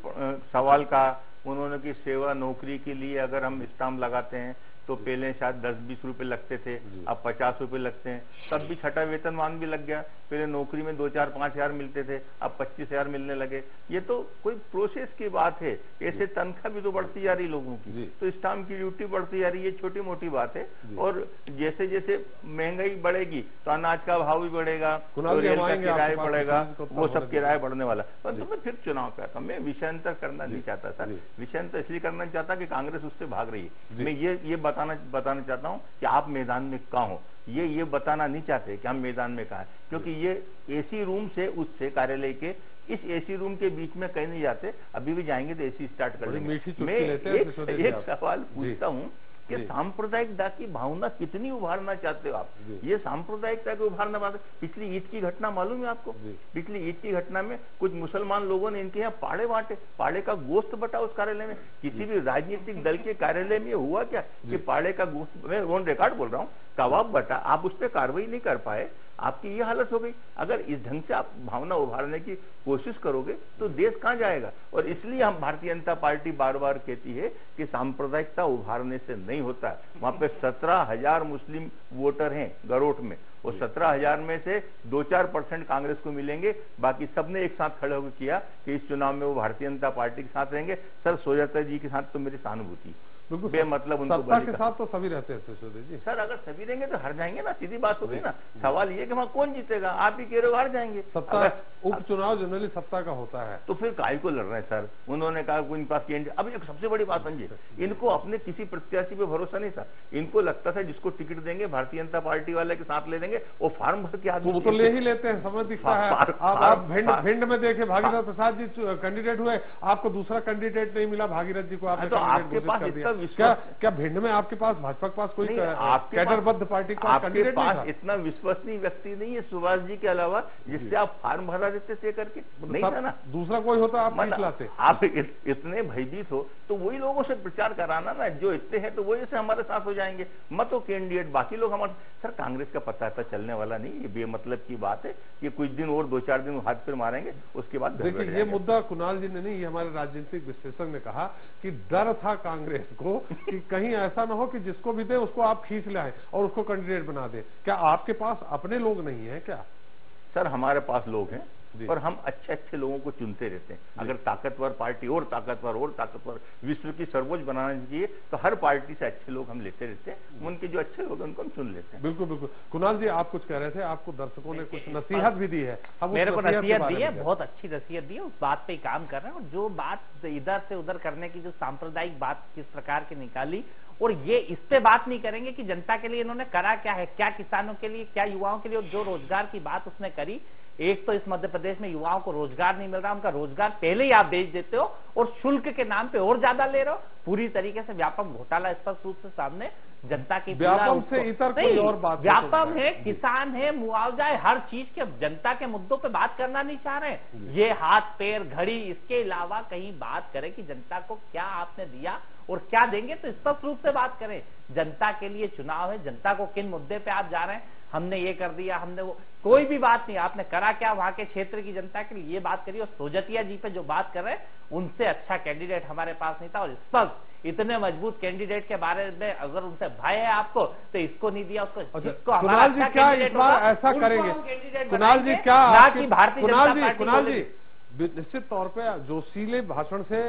सवाल का, उन्होंने की सेवा नौकरी के लिए अगर हम स्टाम्प लगाते हैं तो पहले शायद 10-20 रुपए लगते थे, अब 50 रुपए लगते हैं। तब भी छठा वेतनमान भी लग गया, पहले नौकरी में 2-4-5 हजार मिलते थे, अब 25 हजार मिलने लगे। ये तो कोई प्रोसेस की बात है, ऐसे तनख्वाह भी तो बढ़ती जा रही लोगों की, तो स्टाम्प की ड्यूटी बढ़ती जा रही है, छोटी मोटी बात है। और जैसे जैसे महंगाई बढ़ेगी तो अनाज का भाव भी बढ़ेगा, तो रेल का किराया बढ़ेगा, वो सब किराया बढ़ने वाला। परंतु मैं फिर चुनाव कहता हूँ, मैं विषयांतर करना नहीं चाहता सर। विषयांतर इसलिए करना चाहता कि कांग्रेस उससे भाग रही है। मैं ये बताना चाहता हूं कि आप मैदान में कहां हो, ये बताना नहीं चाहते कि हम मैदान में कहां हैं, क्योंकि ये एसी रूम से उससे कार्यालय के इस एसी रूम के बीच में कहीं नहीं जाते। अभी भी जाएंगे तो एसी स्टार्ट कर लेंगे। मैं एक सवाल पूछता हूं कि सांप्रदायिकता की भावना कितनी उभारना चाहते हो आप? ये सांप्रदायिकता को उभारना बात। पिछली ईद की घटना मालूम है आपको? पिछली ईद की घटना में कुछ मुसलमान लोगों ने इनके यहाँ पाड़े बांटे, पाड़े का गोश्त बटा उस कार्यालय में। किसी भी राजनीतिक दल के कार्यालय में हुआ क्या कि पाड़े का गोश्त, मैं ऑन रिकॉर्ड बोल रहा हूँ, कबाब बटा, आप उस पर कार्रवाई नहीं कर पाए, आपकी ये हालत हो गई। अगर इस ढंग से आप भावना उभारने की कोशिश करोगे तो देश कहां जाएगा? और इसलिए हम भारतीय जनता पार्टी बार बार कहती है कि सांप्रदायिकता उभारने से नहीं होता। वहां पे 17,000 मुस्लिम वोटर हैं गरोठ में, और 17,000 में से 2-4% कांग्रेस को मिलेंगे, बाकी सबने एक साथ खड़े होकर किया कि इस चुनाव में वो भारतीय जनता पार्टी के साथ रहेंगे। सर सोजाता जी के साथ तो मेरी सहानुभूति, बेमतलब उनको सत्ता के साथ तो सभी रहते हैं सिसोदिया जी। सर अगर सभी रहेंगे तो हार जाएंगे ना, सीधी बात होगी ना। सवाल ये कि वहां कौन जीतेगा? आप ही कह रहे हो हार जाएंगे। सत्ता उपचुनाव जनरली सत्ता का होता है, तो फिर काय को लड़ रहे हैं सर? उन्होंने कहा इनके पास कैंडिडेट। अब एक सबसे बड़ी बात समझिए, इनको अपने किसी प्रत्याशी पे भरोसा नहीं था। इनको लगता था जिसको टिकट देंगे भारतीय जनता पार्टी वाले के साथ ले लेंगे, वो फार्म भर के आदमी वो तो ले ही लेते हैं, समझ दिखता है। आप भिंड में देखे भागीरथ प्रसाद जी कैंडिडेट हुए, आपको दूसरा कैंडिडेट नहीं मिला, भागीरथ जी को आपने तो आपके पास इतना विश्वास, क्या भिंड में आपके पास भाजपा के पास कोई कैडरबद्ध पार्टी का आपके कैंडिडेट नहीं पास इतना विश्वसनीय व्यक्ति नहीं है सुभाष जी के अलावा जिससे आप फार्म भरा देते थे करके? नहीं था ना। दूसरा कोई होता आप नहीं लाते। आप इतने भयभीत हो तो वही लोगों से प्रचार कराना ना, जो इतने हैं तो वही से हमारे साथ हो जाएंगे, मत हो कैंडिडेट, बाकी लोग हमारे। सर कांग्रेस का पता चलने वाला नहीं, ये बेमतलब की बात है कि कुछ दिन और 2-4 दिन हाथ पैर मारेंगे, उसके बाद देखिए ये मुद्दा कुणाल जी ने नहीं, ये हमारे राजनीतिक विश्लेषक ने कहा कि डर था कांग्रेस को कि कहीं ऐसा ना हो कि जिसको भी दे उसको आप खींच लाएं और उसको कैंडिडेट बना दे। क्या आपके पास अपने लोग नहीं है क्या? सर हमारे पास लोग हैं और हम अच्छे लोगों को चुनते रहते हैं। अगर ताकतवर पार्टी और ताकतवर विश्व की सर्वोच्च बनाना चाहिए तो हर पार्टी से अच्छे लोग हम लेते रहते हैं, उनके जो अच्छे लोग हैं उनको हम चुन लेते हैं। बिल्कुल बिल्कुल। कुणाल जी आप कुछ कह रहे थे, आपको दर्शकों ने कुछ नसीहत भी दी है। मेरे को नसीहत दी है, बहुत अच्छी नसीहत दी है, उस बात पे काम कर रहे हैं। और जो बात इधर से उधर करने की जो सांप्रदायिक बात किस प्रकार की निकाली, और ये इस पे बात नहीं करेंगे कि जनता के लिए इन्होंने करा क्या है, क्या किसानों के लिए, क्या युवाओं के लिए। और जो रोजगार की बात उसने करी, एक तो इस मध्य प्रदेश में युवाओं को रोजगार नहीं मिल रहा, उनका रोजगार पहले ही आप बेच देते हो और शुल्क के नाम पे और ज्यादा ले रहे हो। पूरी तरीके से व्यापम घोटाला स्पष्ट रूप से सामने जनता की व्यापम से इतर कोई और बात व्यापम है, किसान है, मुआवजा है, हर चीज के जनता के मुद्दों पे बात करना नहीं चाह रहे। ये हाथ पैर घड़ी, इसके अलावा कहीं बात करें कि जनता को क्या आपने दिया और क्या देंगे, तो स्पष्ट रूप से बात करें। जनता के लिए चुनाव है, जनता को किन मुद्दे पे आप जा रहे हैं, हमने ये कर दिया, हमने वो, कोई भी बात नहीं, आपने करा क्या वहां के क्षेत्र की जनता के लिए, ये बात करिए। और सोजतिया जी पे जो बात कर रहे हैं, उनसे अच्छा कैंडिडेट हमारे पास नहीं था। और स्पष्ट इतने मजबूत कैंडिडेट के बारे में अगर उनसे भय है आपको तो इसको नहीं दिया, उसको जिसको हमारा अच्छा कैंडिडेट होगा ऐसा करेंगे कुणाल जी, क्या भारतीय कुणाल जी निश्चित तौर पे जोशीले भाषण से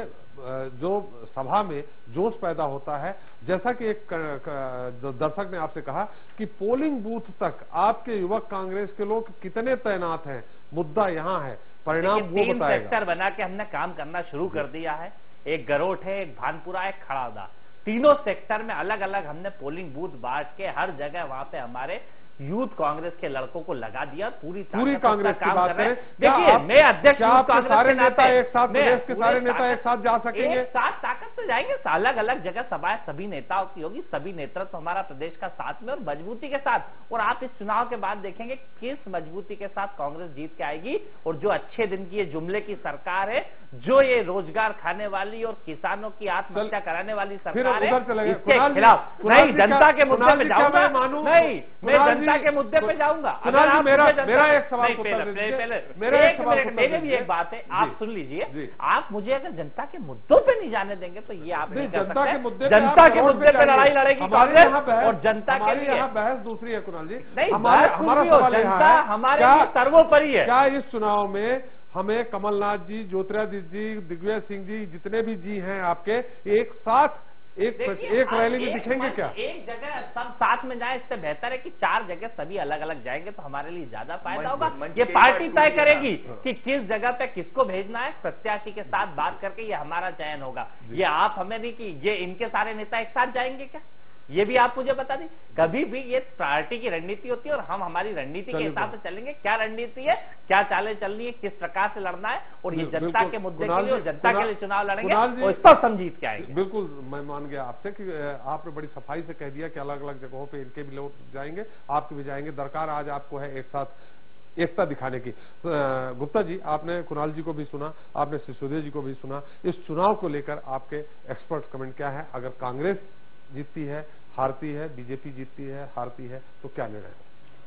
जो सभा में जोश पैदा होता है, जैसा कि एक दर्शक ने आपसे कहा कि पोलिंग बूथ तक आपके युवक कांग्रेस के लोग कितने तैनात हैं, मुद्दा यहाँ है, परिणाम वो बताएगा। 3 सेक्टर बना के हमने काम करना शुरू कर दिया है, एक गरोठ है, एक भानपुरा, एक खड़ावदा, तीनों सेक्टर में अलग अलग हमने पोलिंग बूथ बांट के हर जगह वहां पे हमारे यूथ कांग्रेस के लड़कों को लगा दिया। पूरी कांग्रेस की बात करें, देखिए मैं अध्यक्ष सारे नेता एक साथ, प्रदेश के सारे नेता एक साथ जा सकेंगे, एक साथ ताकत से जाएंगे। अलग अलग जगह सभाएं सभी नेताओं की होगी, सभी नेतृत्व हमारा प्रदेश का साथ में और मजबूती के साथ। और आप इस चुनाव के बाद देखेंगे किस मजबूती के साथ कांग्रेस जीत के आएगी। और जो अच्छे दिन की ये जुमले की सरकार है, जो ये रोजगार खाने वाली और किसानों की आत्महत्या कराने वाली सरकार है, इसके खिलाफ नहीं, जनता के मुद्दे पे जाऊंगा, नहीं मैं जनता के मुद्दे पे जाऊंगा। अगर आप मेरा एक सवाल पहले भी एक बात है, आप सुन लीजिए, आप मुझे अगर जनता के मुद्दों पे नहीं जाने देंगे तो ये आप नहीं कर सकते। जनता के मुद्दे पे लड़ाई लड़ेगी कांग्रेस और जनता के लिए। यहाँ बहस दूसरी है कुणाल जी, नहीं हमारा सवाल जनता हमारे लिए सर्वोपरि है। क्या इस चुनाव में हमें कमलनाथ जी, ज्योतिरादित्य जी, दिग्विजय सिंह जी, जितने भी जी हैं आपके, एक साथ एक रैली में दिखेंगे क्या? एक जगह सब साथ में जाए, इससे बेहतर है कि 4 जगह सभी अलग अलग जाएंगे तो हमारे लिए ज्यादा फायदा होगा। ये पार्टी तय करेगी कि किस जगह पे किसको भेजना है, प्रत्याशी के साथ बात करके ये हमारा चयन होगा। ये आप हमें नहीं कि ये इनके सारे नेता एक साथ जाएंगे क्या, ये भी आप मुझे बता दें। कभी भी ये पार्टी की रणनीति होती है और हम हमारी रणनीति के हिसाब से चलेंगे। क्या रणनीति है, क्या चालें चलनी है, किस प्रकार से लड़ना है, और ये जनता के मुद्दे के लिए और जनता के लिए चुनाव लड़ेंगे और इस पर हम जीत के आएंगे। बिल्कुल मैं मान गया आपसे कि आपने बड़ी सफाई से कह दिया कि अलग अलग जगहों पे इनके भी लोग जाएंगे, आपके भी जाएंगे। दरकार आज आपको है एक साथ एकता दिखाने की। गुप्ता जी, आपने कुणाल जी को भी सुना, आपने सिसोदिया जी को भी सुना। इस चुनाव को लेकर आपके एक्सपर्ट कमेंट क्या है? अगर कांग्रेस जीतती है, हारती है, बीजेपी जीतती है, हारती है, तो क्या निर्णय?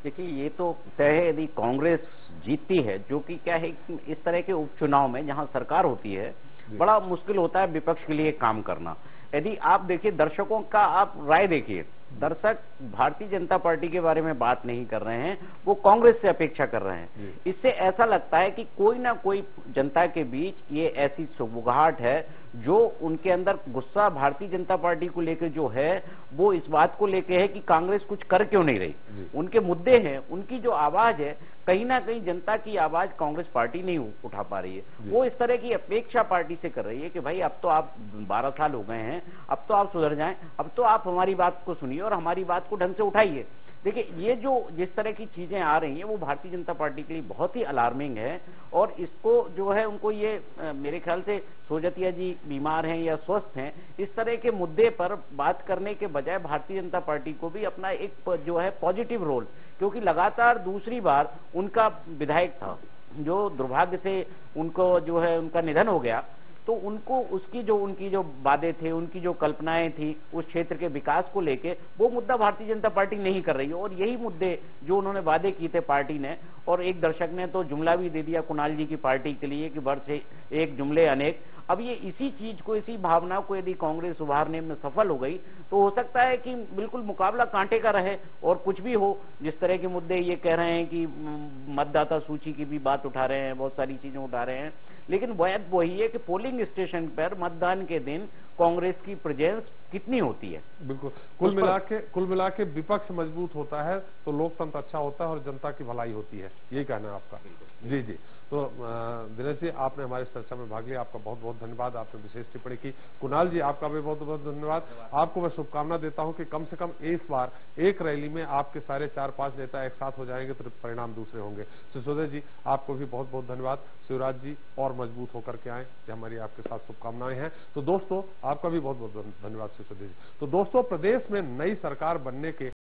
देखिए ये तो तय है, यदि कांग्रेस जीतती है, जो कि क्या है इस तरह के उपचुनाव में जहां सरकार होती है बड़ा मुश्किल होता है विपक्ष के लिए काम करना। यदि आप देखिए दर्शकों का आप राय देखिए, दर्शक भारतीय जनता पार्टी के बारे में बात नहीं कर रहे हैं, वो कांग्रेस से अपेक्षा कर रहे हैं। इससे ऐसा लगता है कि कोई ना कोई जनता के बीच ये ऐसी सुगबुगाहट है जो उनके अंदर गुस्सा भारतीय जनता पार्टी को लेकर जो है वो इस बात को लेकर है कि कांग्रेस कुछ कर क्यों नहीं रही। उनके मुद्दे हैं, उनकी जो आवाज है, कहीं ना कहीं जनता की आवाज कांग्रेस पार्टी नहीं उठा पा रही है। वो इस तरह की अपेक्षा पार्टी से कर रही है कि भाई अब तो आप 12 साल हो गए हैं, अब तो आप सुधर जाएं, अब तो आप हमारी बात को सुनिए और हमारी बात को ढंग से उठाइए। देखिए, ये जो जिस तरह की चीजें आ रही हैं वो भारतीय जनता पार्टी के लिए बहुत ही अलार्मिंग है। और इसको जो है उनको ये मेरे ख्याल से सोजतिया जी बीमार हैं या स्वस्थ हैं, इस तरह के मुद्दे पर बात करने के बजाय भारतीय जनता पार्टी को भी अपना एक जो है पॉजिटिव रोल, क्योंकि लगातार दूसरी बार उनका विधायक था जो दुर्भाग्य से उनको जो है उनका निधन हो गया, तो उनको उनकी जो वादे थे, उनकी जो कल्पनाएं थी उस क्षेत्र के विकास को लेके, वो मुद्दा भारतीय जनता पार्टी नहीं कर रही है। और यही मुद्दे जो उन्होंने वादे किए थे पार्टी ने, और एक दर्शक ने तो जुमला भी दे दिया कुणाल जी की पार्टी के लिए कि वर्ष एक जुमले अनेक। अब ये इसी चीज को, इसी भावना को यदि कांग्रेस उभारने में सफल हो गई तो हो सकता है कि बिल्कुल मुकाबला कांटे का रहे और कुछ भी हो। जिस तरह के मुद्दे ये कह रहे हैं कि मतदाता सूची की भी बात उठा रहे हैं, बहुत सारी चीजें उठा रहे हैं, लेकिन वही है कि पोलिंग स्टेशन पर मतदान के दिन कांग्रेस की प्रेजेंस कितनी होती है। बिल्कुल, कुल मिला के विपक्ष मजबूत होता है तो लोकतंत्र अच्छा होता है और जनता की भलाई होती है, यही कहना है आपका। जी जी, तो दिनेश जी, आपने हमारी चर्चा में भाग लिया, आपका बहुत बहुत धन्यवाद। आपने विशेष टिप्पणी की। कुणाल जी, आपका भी बहुत बहुत धन्यवाद। आपको मैं शुभकामना देता हूं कि कम से कम इस बार एक रैली में आपके सारे 4-5 नेता एक साथ हो जाएंगे तो परिणाम दूसरे होंगे। सिसोदिया जी, आपको भी बहुत बहुत धन्यवाद। शिवराज जी, और मजबूत होकर के आए, ये हमारी आपके साथ शुभकामनाएं हैं। तो दोस्तों, आपका भी बहुत बहुत धन्यवाद सिसोदिया जी। तो दोस्तों, प्रदेश में नई सरकार बनने के